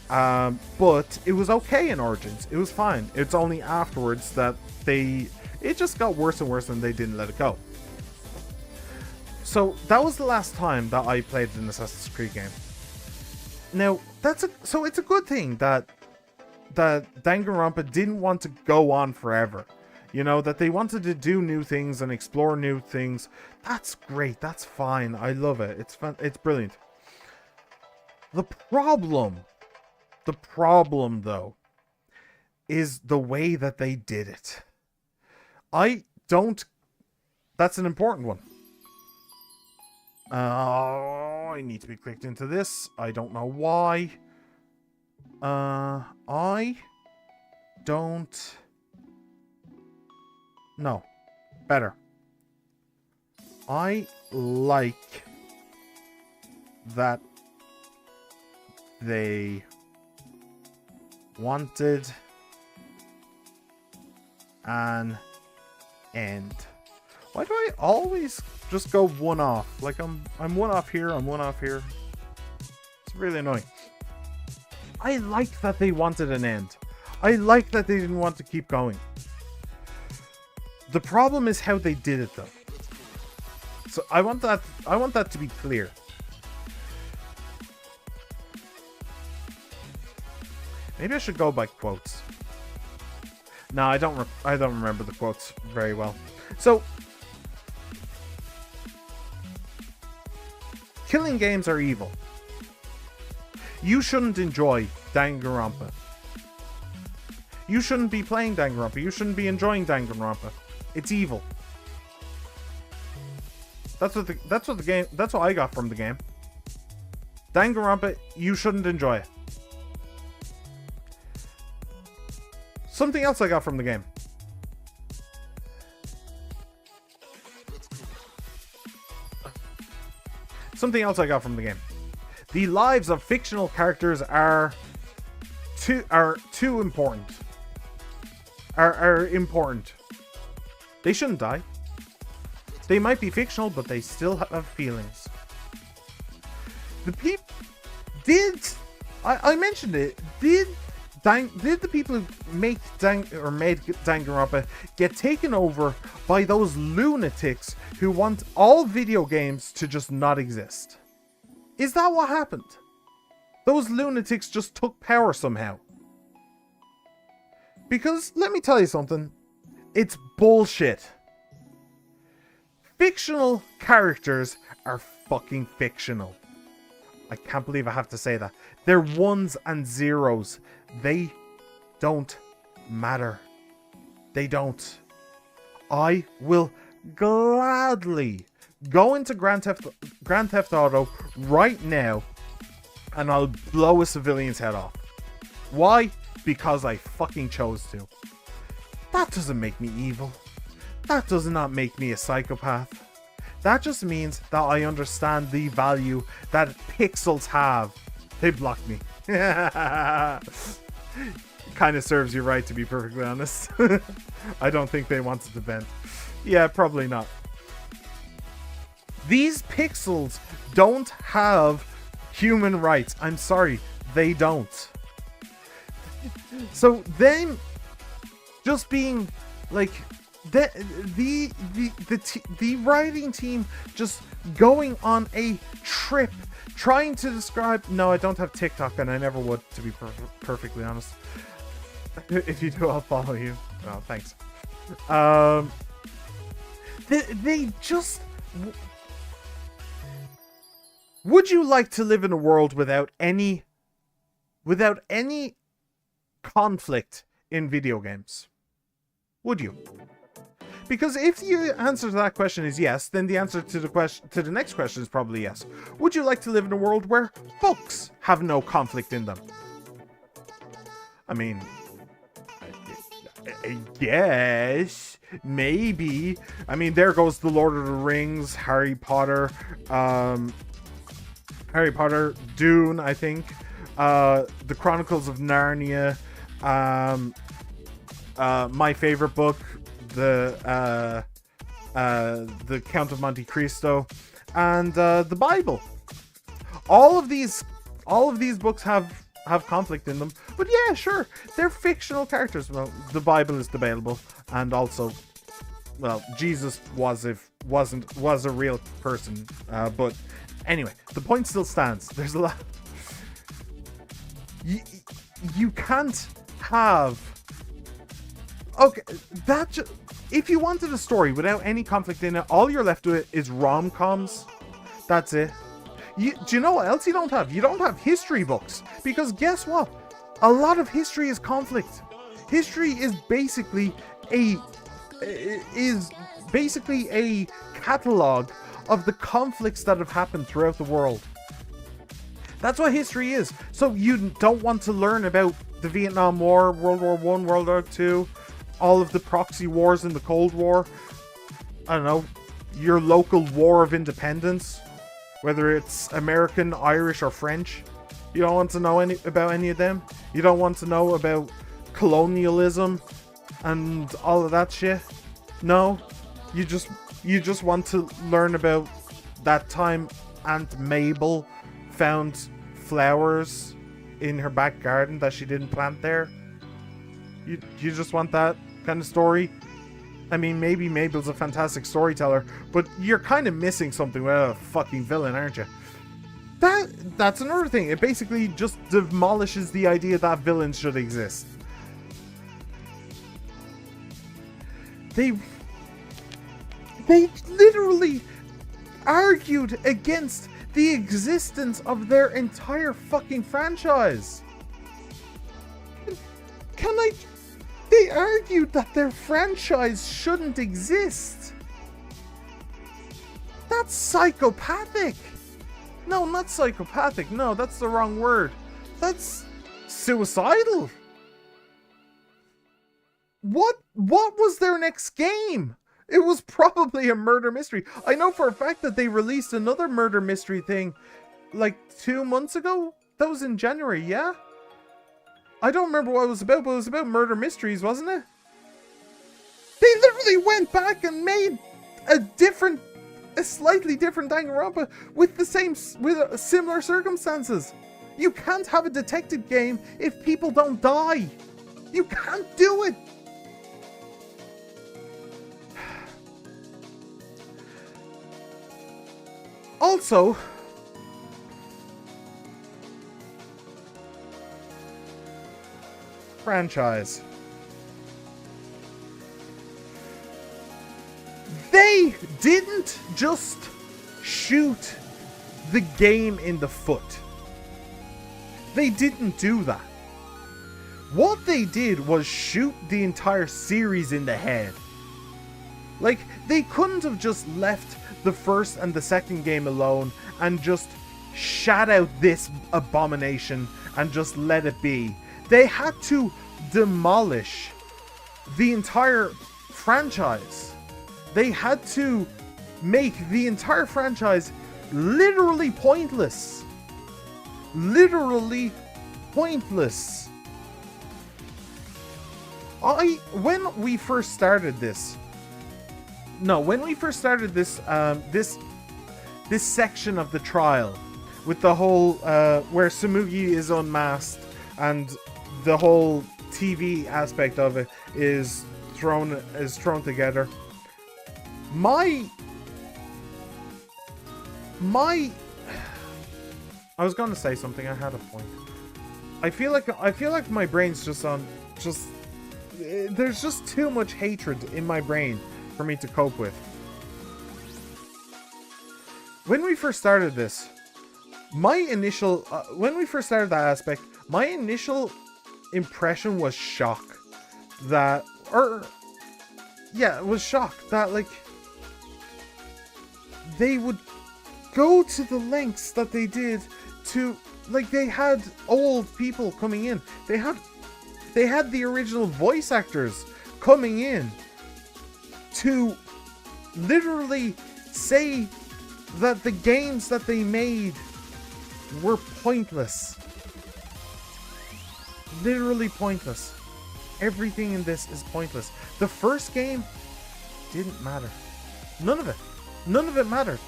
But it was okay in Origins. It was fine. It's only afterwards that it just got worse and worse and they didn't let it go. So that was the last time that I played an Assassin's Creed game. Now, so it's a good thing that Danganronpa didn't want to go on forever. You know, that they wanted to do new things and explore new things. That's great. That's fine. I love it. It's fun. It's brilliant. The problem though is the way that they did it. That's an important one. I need to be clicked into this. I don't know why. I don't... No. Better. I like that they wanted an end. Why do I always just go one off? Like I'm one off here, I'm one off here. It's really annoying. I like that they wanted an end. I like that they didn't want to keep going. The problem is how they did it though. So I want that to be clear. Maybe I should go by quotes. No, I don't remember the quotes very well. So, killing games are evil. You shouldn't enjoy Danganronpa. You shouldn't be playing Danganronpa. You shouldn't be enjoying Danganronpa. It's evil. That's what I got from the game. Danganronpa, you shouldn't enjoy it. Something else I got from the game. The lives of fictional characters are too important. Are important. They shouldn't die. They might be fictional, but they still have feelings. I mentioned it. Did the people who made Danganronpa get taken over by those lunatics who want all video games to just not exist? Is that what happened? Those lunatics just took power somehow. Because, let me tell you something, it's bullshit. Fictional characters are fucking fictional. I can't believe I have to say that. They're ones and zeros. They don't matter. They don't. I will gladly go into Grand Theft Auto right now and I'll blow a civilian's head off. Why? Because I fucking chose to. That doesn't make me evil. That does not make me a psychopath. That just means that I understand the value that pixels have. They blocked me. Kind of serves you right, to be perfectly honest. I don't think they wanted to vent. Yeah, probably not. These pixels don't have human rights. I'm sorry, they don't. So them just being like the writing team just going on a trip trying to describe... No, I don't have TikTok and I never would, to be perfectly honest. If you do, I'll follow you. Oh, thanks. They just... Would you like to live in a world without any without any conflict in video games? Would you? Because if the answer to that question is yes, then the answer to the next question is probably yes. Would you like to live in a world where books have no conflict in them? I mean, I guess, maybe. I mean, there goes the Lord of the Rings, Harry Potter, Dune, I think, the Chronicles of Narnia, my favorite book, the Count of Monte Cristo, and the Bible. All of these books have conflict in them, but yeah, sure, they're fictional characters. Well, the Bible is debatable, and also, well, Jesus was a real person, but anyway, the point still stands. There's a lot. You can't have. Okay, if you wanted a story without any conflict in it, all you're left with is rom-coms. That's it. Do you know what else you don't have? You don't have history books. Because guess what? A lot of history is conflict. History is basically a catalog of the conflicts that have happened throughout the world. That's what history is. So you don't want to learn about the Vietnam War, World War I, World War II, all of the proxy wars in the Cold War. I don't know, your local War of Independence, whether it's American, Irish, or French. You don't want to know about any of them. You don't want to know about colonialism and all of that shit. No, you just want to learn about that time Aunt Mabel found flowers in her back garden that she didn't plant there. You just want that kind of story. I mean, maybe Mabel's a fantastic storyteller, but you're kind of missing something with a fucking villain, aren't you? That's another thing. It basically just demolishes the idea that villains should exist. They literally argued against the existence of their entire fucking franchise. They argued that their franchise shouldn't exist. That's psychopathic. No, not psychopathic. No, that's the wrong word. That's suicidal. What was their next game? It was probably a murder mystery. I know for a fact that they released another murder mystery thing like 2 months ago. That was in January, yeah? I don't remember what it was about, but it was about murder mysteries, wasn't it? They literally went back and made a slightly different Danganronpa with similar circumstances. You can't have a detective game if people don't die. You can't do it. Also, franchise. They didn't just shoot the game in the foot. They didn't do that. What they did was shoot the entire series in the head. Like, they couldn't have just left the first and the second game alone and just shat out this abomination and just let it be. They had to demolish the entire franchise. They had to make the entire franchise literally pointless. Literally pointless. When we first started this section of the trial with the whole where Tsumugi is unmasked and the whole TV aspect of it is thrown together. I was going to say something. I had a point. I feel like my brain's there's just too much hatred in my brain for me to cope with. When we first started this, my initial when we first started that aspect, my initial impression was shock that, or yeah, it was shock that like they would go to the lengths that they did to, like, they had old people coming in. They had the original voice actors coming in to literally say that the games that they made were pointless. Literally pointless. Everything in this is pointless. The first game didn't matter. None of it. None of it mattered.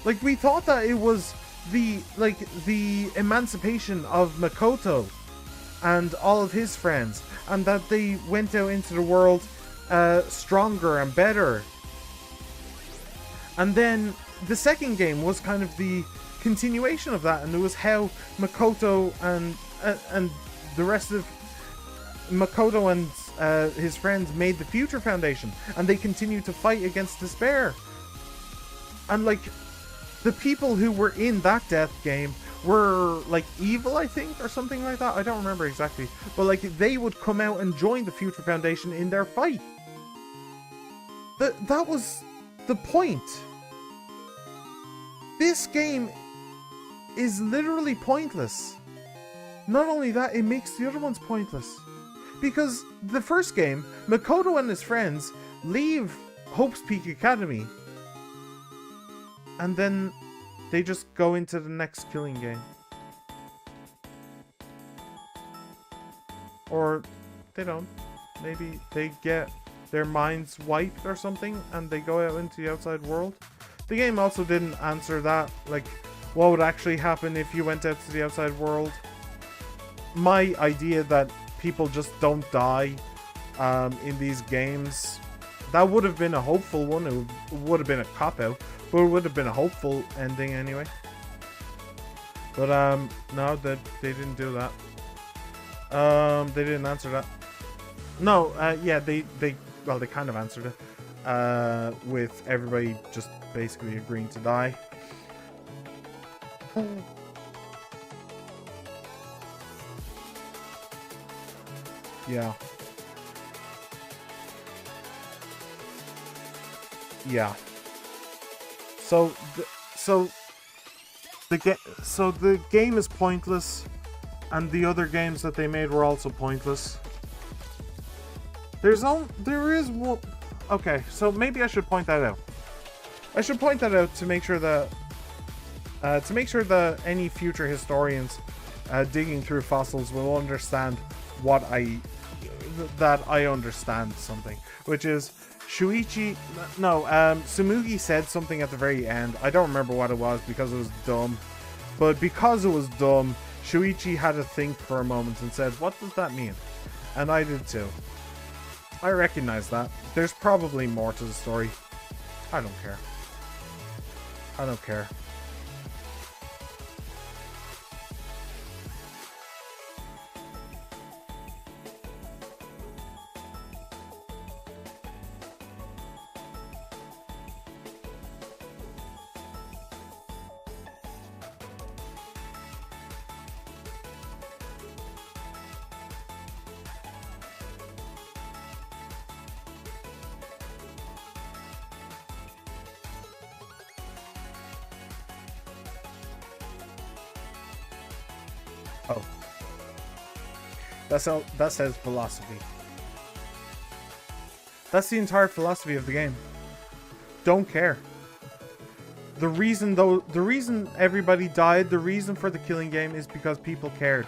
Like, we thought that it was the emancipation of Makoto and all of his friends, and that they went out into the world stronger and better. And then the second game was kind of the continuation of that, and it was how Makoto and the rest of Makoto and his friends made the Future Foundation, and they continued to fight against despair. And like, the people who were in that death game were like evil, I think, or something like that. I don't remember exactly, but like, they would come out and join the Future Foundation in their fight. That was the point. This game is literally pointless. Not only that, it makes the other ones pointless. Because the first game, Makoto and his friends leave Hope's Peak Academy, and then they just go into the next killing game. Or they don't. Maybe they get their minds wiped or something, and they go out into the outside world. The game also didn't answer that, like, what would actually happen if you went out to the outside world. My idea that people just don't die in these games, that would have been a hopeful one. It would have been a cop-out, but it would have been a hopeful ending anyway. But no, they didn't do that. They didn't answer that. No, yeah, they kind of answered it with everybody just basically agreeing to die. Yeah. Yeah. So the game is pointless, and the other games that they made were also pointless. There is one. Okay, so maybe I should point that out. I should point that out to make sure that any future historians digging through fossils will understand that I understand something, which is Tsumugi said something at the very end. I don't remember what it was because it was dumb, but because it was dumb, Shuichi had to think for a moment and said, "What does that mean?" And I did too. I recognize that. There's probably more to the story. I don't care. I don't care. Oh. That says philosophy. That's the entire philosophy of the game. Don't care. The reason everybody died, the reason for the killing game is because people cared.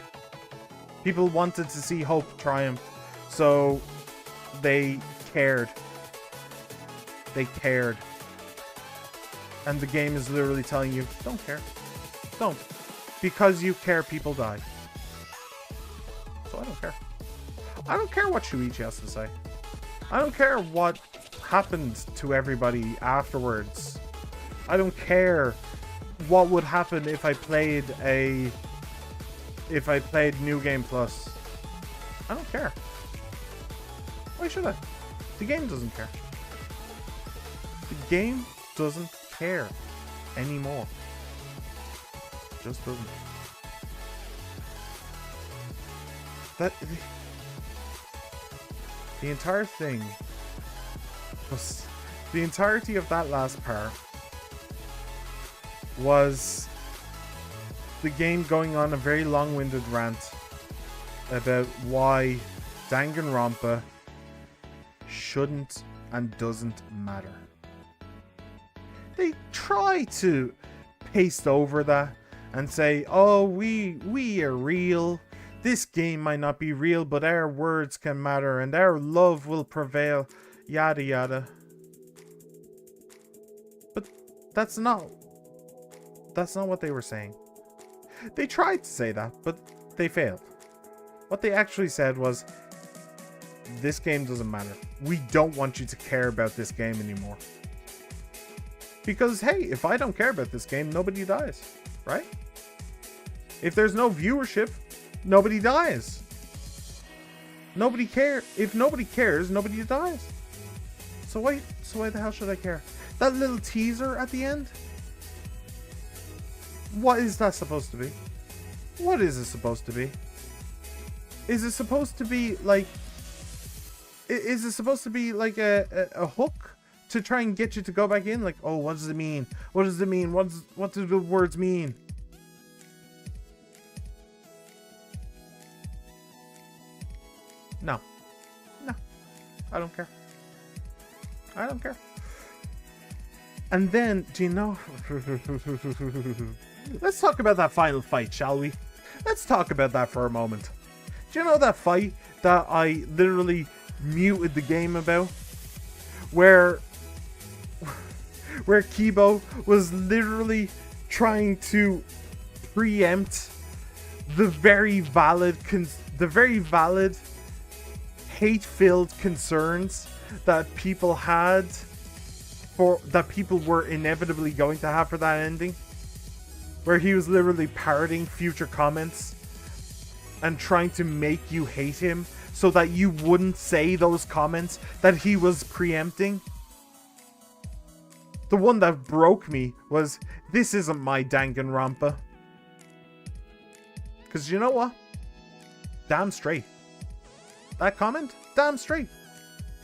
People wanted to see Hope triumph, so they cared. They cared. And the game is literally telling you, don't care. Don't. Because you care, people die. So I don't care. I don't care what Shuichi has to say. I don't care what happened to everybody afterwards. I don't care what would happen if I played New Game Plus. I don't care. Why should I? The game doesn't care. The game doesn't care anymore. Just doesn't. That the entire thing was the entirety of that last part was the game going on a very long-winded rant about why Danganronpa shouldn't and doesn't matter. They try to paste over that and say, oh, we are real. This game might not be real, but our words can matter and our love will prevail. Yada yada. But that's not what they were saying. They tried to say that, but they failed. What they actually said was, this game doesn't matter. We don't want you to care about this game anymore. Because, hey, if I don't care about this game, nobody dies, right? If there's no viewership, nobody dies. Nobody cares. If nobody cares, nobody dies. So why the hell should I care? That little teaser at the end? What is that supposed to be? What is it supposed to be? Is it supposed to be like... Is it supposed to be like a hook to try and get you to go back in? Like, oh, what does it mean? What does it mean? What do the words mean? No. No. I don't care. I don't care. And then, do you know... Let's talk about that final fight, shall we? Let's talk about that for a moment. Do you know that fight that I literally muted the game about? Where Kibo was literally trying to preempt the very valid hate-filled concerns that people had that people were inevitably going to have for that ending, where he was literally parroting future comments and trying to make you hate him so that you wouldn't say those comments that he was preempting. The one that broke me was, this isn't my Danganronpa. Because you know what? Damn straight. That comment? Damn straight.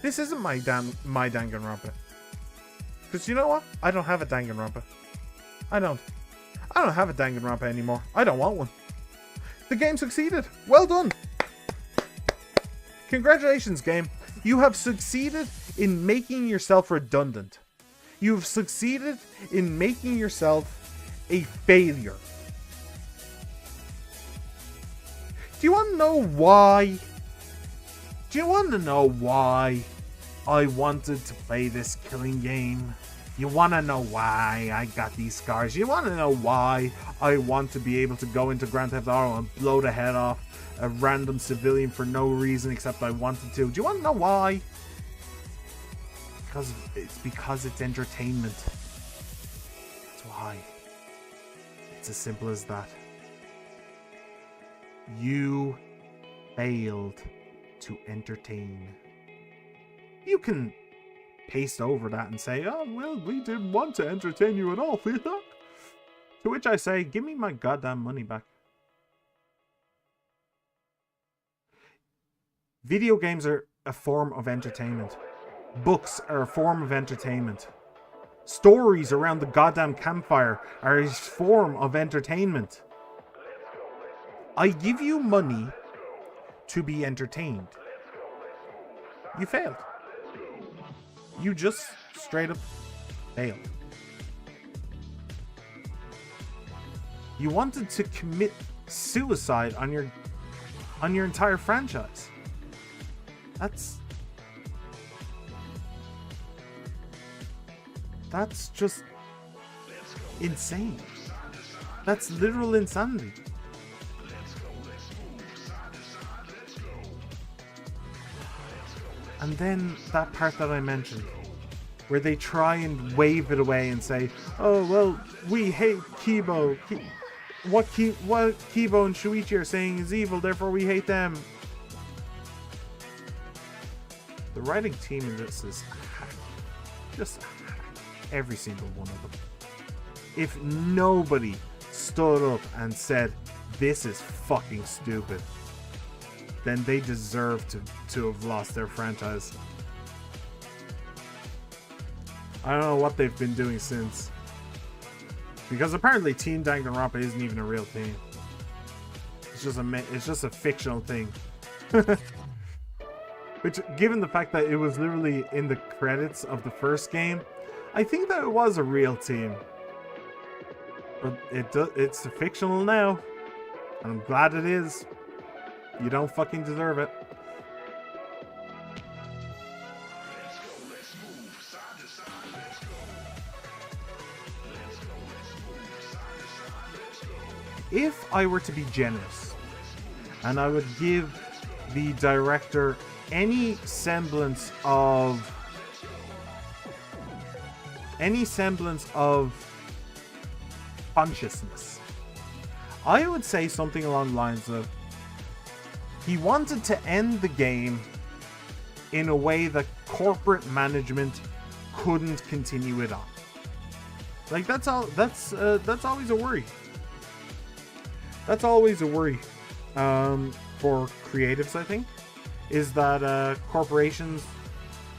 This isn't my Danganronpa. Because you know what? I don't have a Danganronpa. I don't have a Danganronpa anymore. I don't want one. The game succeeded. Well done. Congratulations, game. You have succeeded in making yourself redundant. You've succeeded in making yourself a failure. Do you want to know why? Do you want to know why I wanted to play this killing game? You want to know why I got these scars? You want to know why I want to be able to go into Grand Theft Auto and blow the head off a random civilian for no reason except I wanted to? Do you want to know why? Because it's entertainment. That's why. It's as simple as that. You failed to entertain. You can paste over that and say, oh, well, we didn't want to entertain you at all. To which I say, give me my goddamn money back. Video games are a form of entertainment. Books are a form of entertainment. Stories around the goddamn campfire are a form of entertainment. I give you money to be entertained. You failed. You just straight up failed. You wanted to commit suicide on your entire franchise. That's just insane. That's literal insanity. And then that part that I mentioned, where they try and wave it away and say, oh, well, we hate Kibo. What Kibo and Shuichi are saying is evil, therefore we hate them. The writing team in this is just every single one of them. If nobody stood up and said, "This is fucking stupid," then they deserve to have lost their franchise. I don't know what they've been doing since. Because apparently Team Danganronpa isn't even a real team. It's just a fictional thing. Which, given the fact that it was literally in the credits of the first game, I think that it was a real team. But it's fictional now. And I'm glad it is. You don't fucking deserve it. If I were to be generous, and I would give the director any semblance of consciousness, I would say something along the lines of, he wanted to end the game in a way that corporate management couldn't continue it on. Like, that's always a worry. That's always a worry for creatives, I think, is that corporations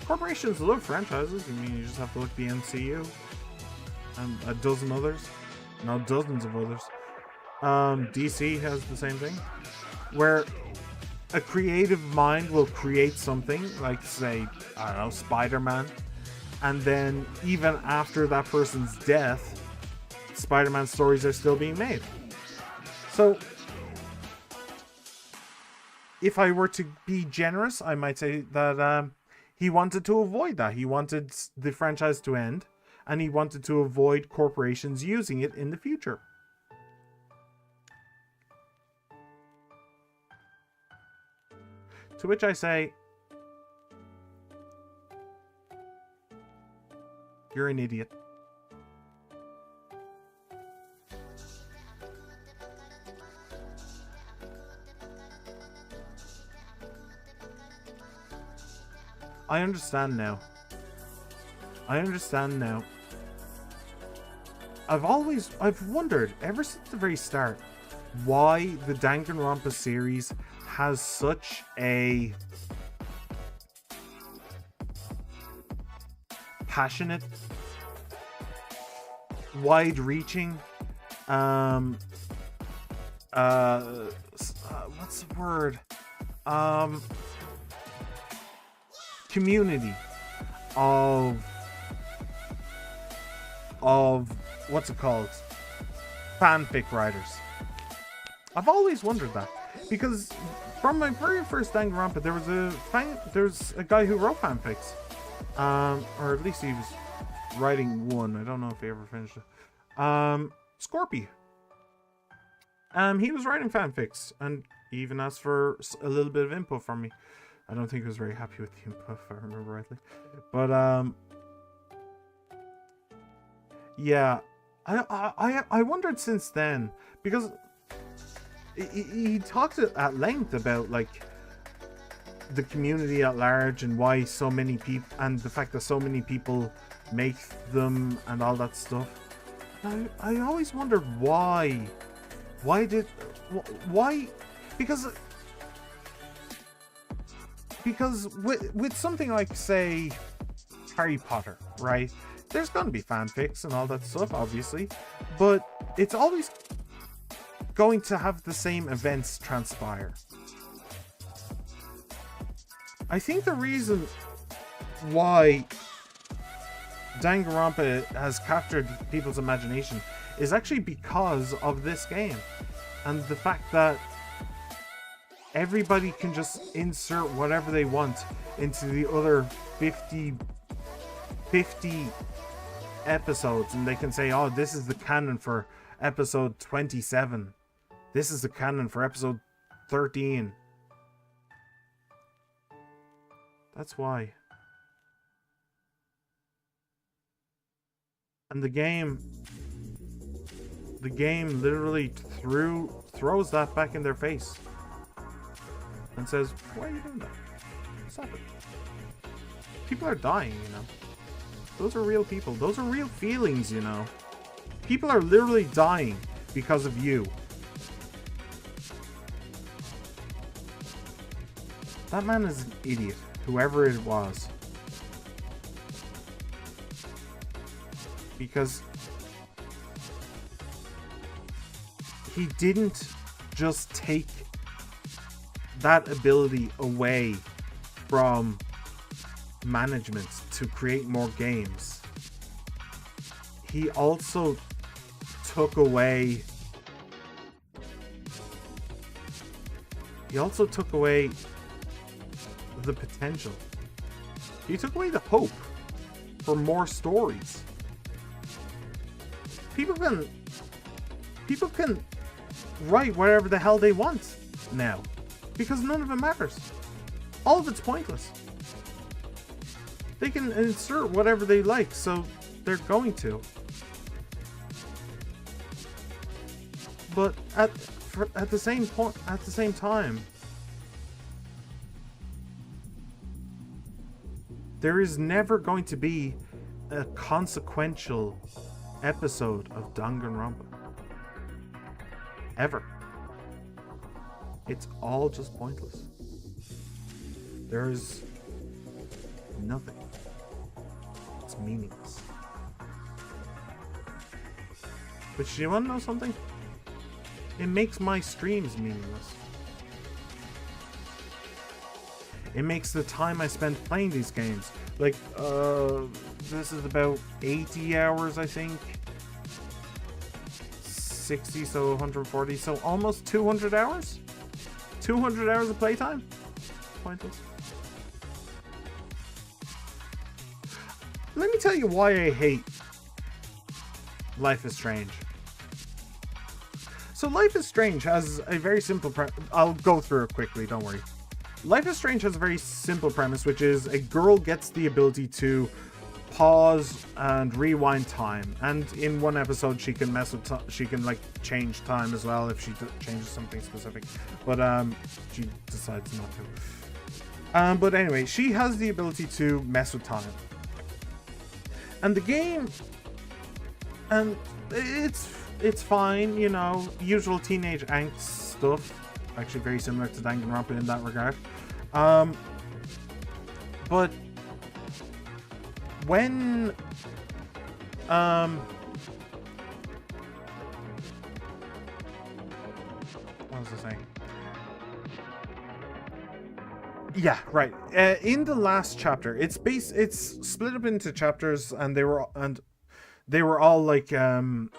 love franchises. I mean, you just have to look at the MCU and a dozen others, no, dozens of others. DC has the same thing, where a creative mind will create something like, say, I don't know, Spider-Man, and then even after that person's death, Spider-Man stories are still being made. So, if I were to be generous, I might say that he wanted to avoid that. He wanted the franchise to end, and he wanted to avoid corporations using it in the future. To which I say, you're an idiot. I understand now. I've wondered ever since the very start why the Danganronpa series has such a passionate, wide-reaching, what's the word? Community of what's it called? Fanfic writers. I've always wondered that, because from my very first Danganronpa, there was a guy who wrote fanfics, or at least he was writing one. I don't know if he ever finished it. Scorpy. He was writing fanfics, and he even asked for a little bit of input from me. I don't think he was very happy with the input, if I remember rightly. But yeah, I wondered since then, because he talked at length about, like, the community at large and why so many people, and the fact that so many people make them and all that stuff. I always wondered why. Why? Because with something like, say, Harry Potter, right? There's going to be fanfics and all that stuff, obviously, but it's always going to have the same events transpire. I think the reason why Danganronpa has captured people's imagination is actually because of this game, and the fact that everybody can just insert whatever they want into the other 50 episodes, and they can say, oh, this is the canon for episode 27. This is the canon for episode 13. That's why. And the game literally throws that back in their face and says, why are you doing that? Stop it. People are dying, you know. Those are real people. Those are real feelings, you know. People are literally dying because of you. That man is an idiot, whoever it was. Because he didn't just take that ability away from management to create more games. He also took away the potential. He took away the hope for more stories. People can write whatever the hell they want now, because none of it matters. All of it's pointless. They can insert whatever they like, so they're going to. But at the same time, there is never going to be a consequential episode of Danganronpa. Ever. It's all just pointless. There's nothing. It's meaningless. But do you want to know something? It makes my streams meaningless. It makes the time I spend playing these games. Like, this is about 80 hours, I think. 60, so 140, so almost 200 hours? 200 hours of playtime? Pointless. Let me tell you why I hate Life is Strange. So Life is Strange has a very simple I'll go through it quickly, don't worry. Life is Strange has a very simple premise, which is a girl gets the ability to pause and rewind time, and in one episode she can mess with she can like change time as well if she changes something specific, but she decides not to. But anyway, she has the ability to mess with time, and the game, and it's fine, you know, usual teenage angst stuff. Actually very similar to Danganronpa in that regard. But when what was I saying? Yeah, right. In the last chapter, it's split up into chapters, and they were all like it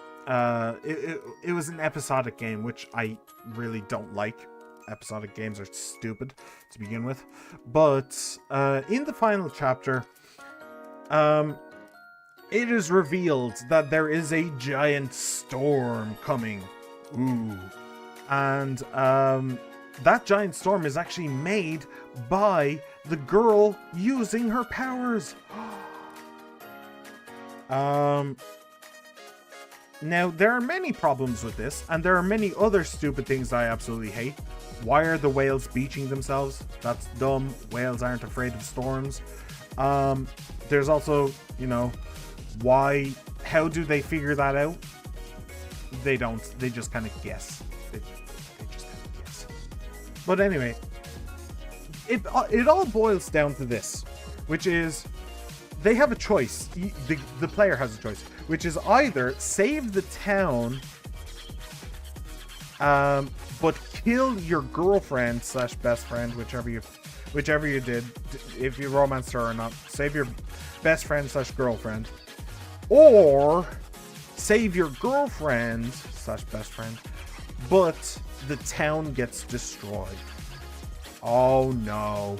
was an episodic game, which I really don't like. Episodic games are stupid to begin with. But in the final chapter, it is revealed that there is a giant storm coming. Ooh. And that giant storm is actually made by the girl using her powers. Now, there are many problems with this, and there are many other stupid things I absolutely hate. Why are the whales beaching themselves? That's dumb. Whales aren't afraid of storms. There's also, you know, how do they figure that out? They don't. They just kind of guess. They just kind of guess. But anyway, it all boils down to this, which is they have a choice. The player has a choice, which is either save the town, but kill your girlfriend / best friend, whichever you did, if you romanced her or not. Save your best friend / girlfriend, or save your girlfriend / best friend, but the town gets destroyed. Oh no.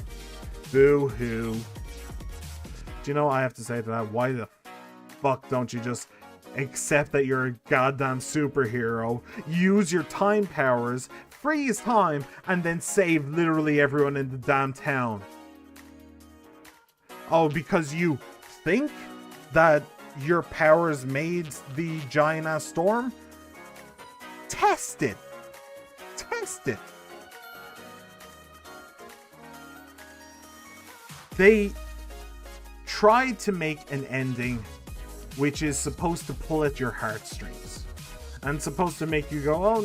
Boo-hoo. Do you know what I have to say to that? Why the fuck don't you just accept that you're a goddamn superhero, use your time powers, freeze time, and then save literally everyone in the damn town? Oh, because you think that your powers made the giant-ass storm? Test it! Test it! They tried to make an ending which is supposed to pull at your heartstrings. and it's supposed to make you go, oh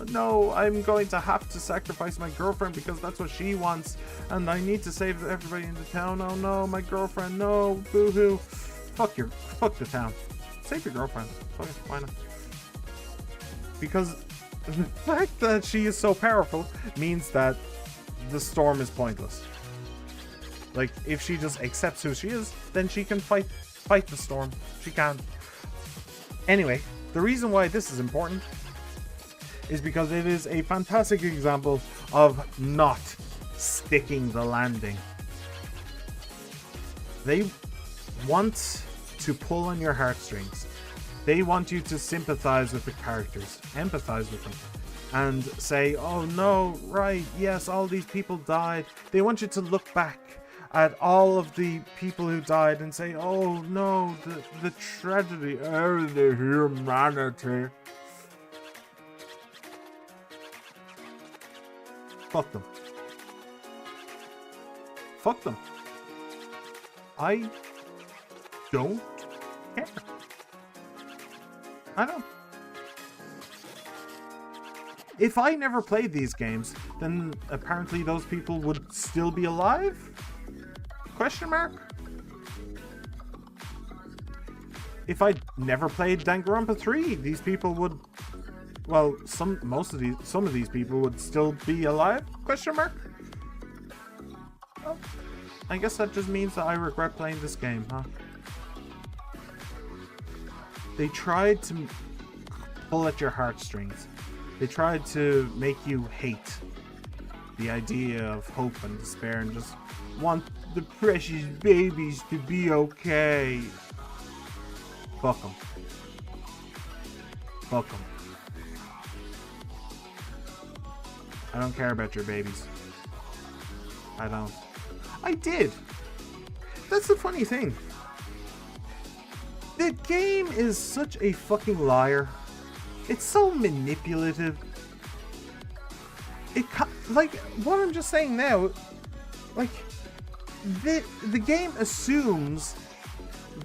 no, I'm going to have to sacrifice my girlfriend because that's what she wants, and I need to save everybody in the town. Oh no, my girlfriend, no, boo-hoo. Fuck the town. Save your girlfriend. Fuck it, why not? Because the fact that she is so powerful means that the storm is pointless. Like, if she just accepts who she is, then she can fight the storm. She can. Anyway, the reason why this is important is because it is a fantastic example of not sticking the landing. They want to pull on your heartstrings. They want you to sympathize with the characters, empathize with them, and say, oh no, right, yes, all these people died. They want you to look back at all of the people who died and say, oh no, the tragedy, oh, the humanity. Fuck them. Fuck them. I don't care. I don't. If I never played these games, then apparently those people would still be alive? Question mark? If I never played Danganronpa 3, these people would, well, some of these people would still be alive? Question mark? Well, I guess that just means that I regret playing this game, huh? They tried to pull at your heartstrings. They tried to make you hate the idea of hope and despair and just want the precious babies to be okay. Fuck them. Fuck them. I don't care about your babies. I don't. I did. That's the funny thing. The game is such a fucking liar. It's so manipulative. Like what I'm just saying now, like the game assumes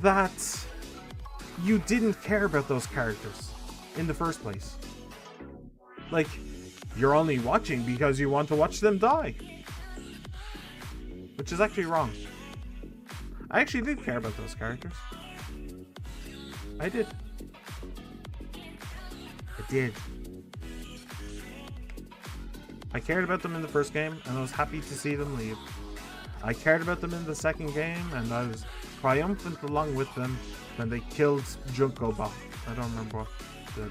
that you didn't care about those characters in the first place. Like, you're only watching because you want to watch them die. Which is actually wrong. I actually did care about those characters. I did. I did. I cared about them in the first game, and I was happy to see them leave. I cared about them in the second game, and I was triumphant along with them when they killed Junko Bot. I don't remember what the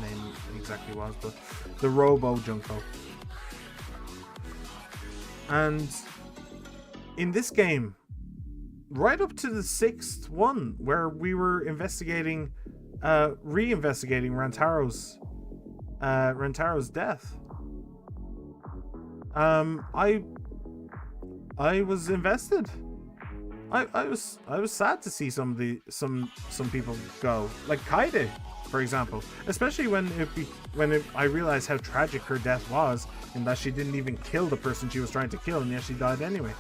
name exactly was, but the Robo Junko. And in this game, right up to the 6th one, where we were investigating, re-investigating Rantaro's death, I was invested. I was sad to see some people go, like Kaide, for example. Especially when I realized how tragic her death was, and that she didn't even kill the person she was trying to kill, and yet she died anyway.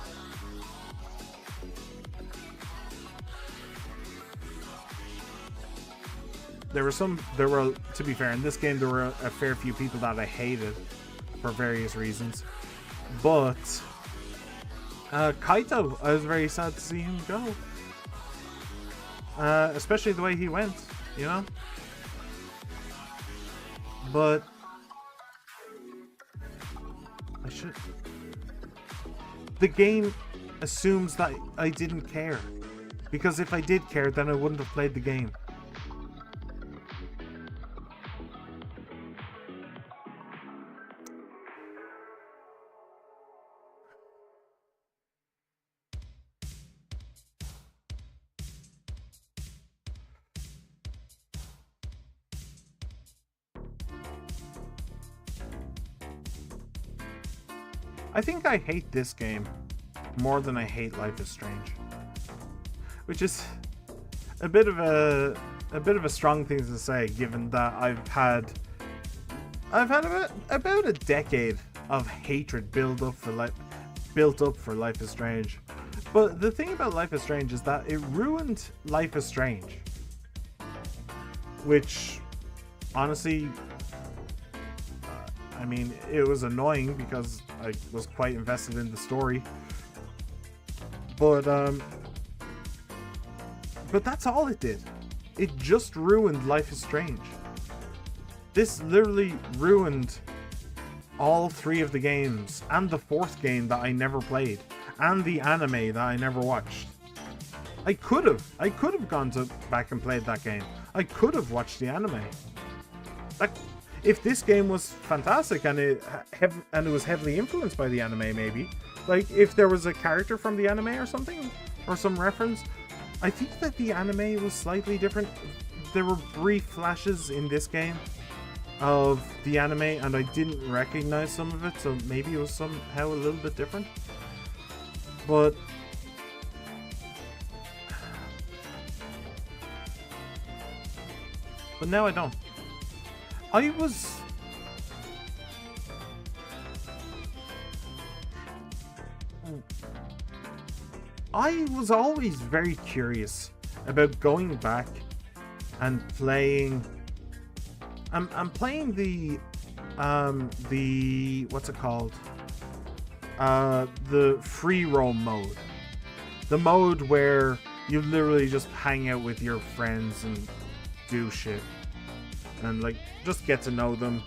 There were, to be fair, in this game there were a fair few people that I hated for various reasons, but Kaito, I was very sad to see him go. Especially the way he went, you know? But the game assumes that I didn't care. Because if I did care, then I wouldn't have played the game. I think I hate this game more than I hate Life is Strange, which is a bit of a strong thing to say, given that I've had about a decade of hatred built up for Life is Strange. But the thing about Life is Strange is that it ruined Life is Strange, which honestly, I mean, it was annoying because I was quite invested in the story. But that's all it did. It just ruined Life is Strange. This literally ruined all 3 of the games, and the 4th game that I never played, and the anime that I never watched. I could have gone back and played that game. I could have watched the anime. Like, if this game was fantastic and it was heavily influenced by the anime, maybe, like if there was a character from the anime or something, or some reference. I think that the anime was slightly different. There were brief flashes in this game of the anime, and I didn't recognize some of it, so maybe it was somehow a little bit different. But now I don't. I was always very curious about going back and playing. I'm playing the what's it called? The free roam mode. The mode where you literally just hang out with your friends and do shit. And like just get to know them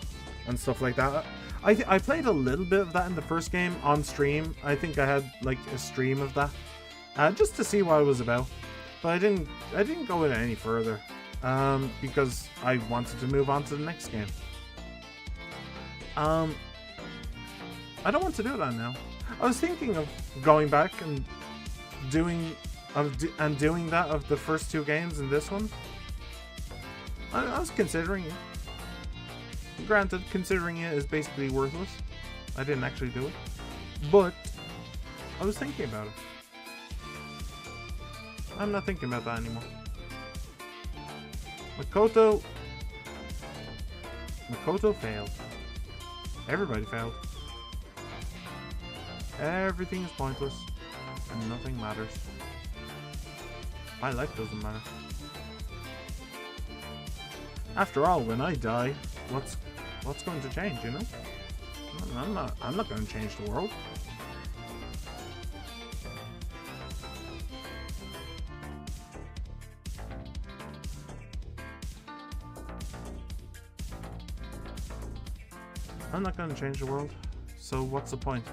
and stuff like that. I played a little bit of that in the first game on stream. I think I had like a stream of that. Just to see what it was about. But I didn't go in any further. Because I wanted to move on to the next game. I don't want to do that now. I was thinking of going back and doing that of the first 2 games in this one. I was considering it. Granted, considering it is basically worthless. I didn't actually do it. But I was thinking about it. I'm not thinking about that anymore. Makoto failed. Everybody failed. Everything is pointless and nothing matters. My life doesn't matter. After all, when I die, what's going to change, you know? I'm not going to change the world. I'm not going to change the world, so what's the point?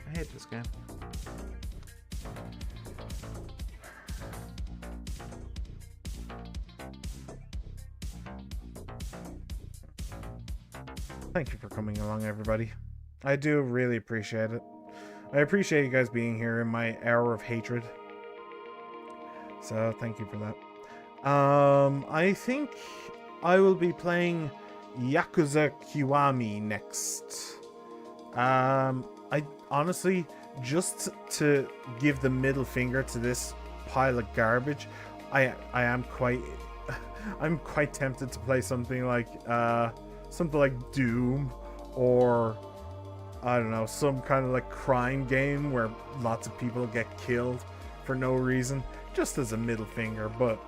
I hate this game. Thank you for coming along, everybody. I do really appreciate it. I appreciate you guys being here in my hour of hatred. So thank you for that. I think I will be playing Yakuza Kiwami next. I honestly, just to give the middle finger to this pile of garbage, I'm quite tempted to play something like Doom, or I don't know, some kind of like crime game where lots of people get killed for no reason, just as a middle finger. But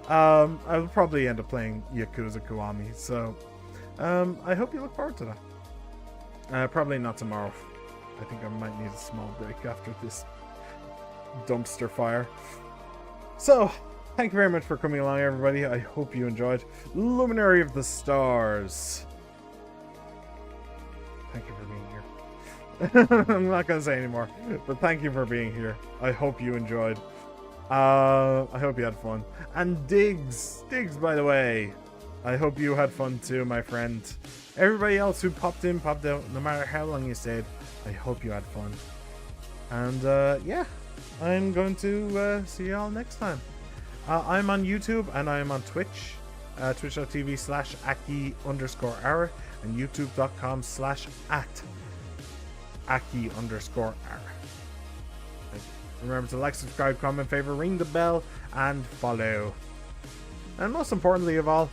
I'll probably end up playing Yakuza Kiwami, so I hope you look forward to that. Probably not tomorrow. I think I might need a small break after this dumpster fire. So, thank you very much for coming along, everybody. I hope you enjoyed Luminary of the Stars. Thank you for being here. I'm not going to say anymore, but thank you for being here. I hope you enjoyed. I hope you had fun. And Diggs, by the way, I hope you had fun too, my friend. Everybody else who popped in, popped out, no matter how long you stayed, I hope you had fun. And yeah, I'm going to see you all next time. I'm on YouTube and I'm on Twitch, twitch.tv/Aki_Ara and youtube.com/@Aki_Ara. Remember to like, subscribe, comment, favorite, ring the bell, and follow. And most importantly of all,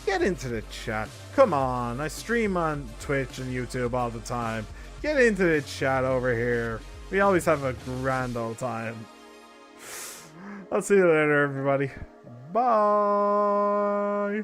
get into the chat. Come on, I stream on Twitch and YouTube all the time. Get into the chat over here. We always have a grand old time. I'll see you later, everybody. Bye.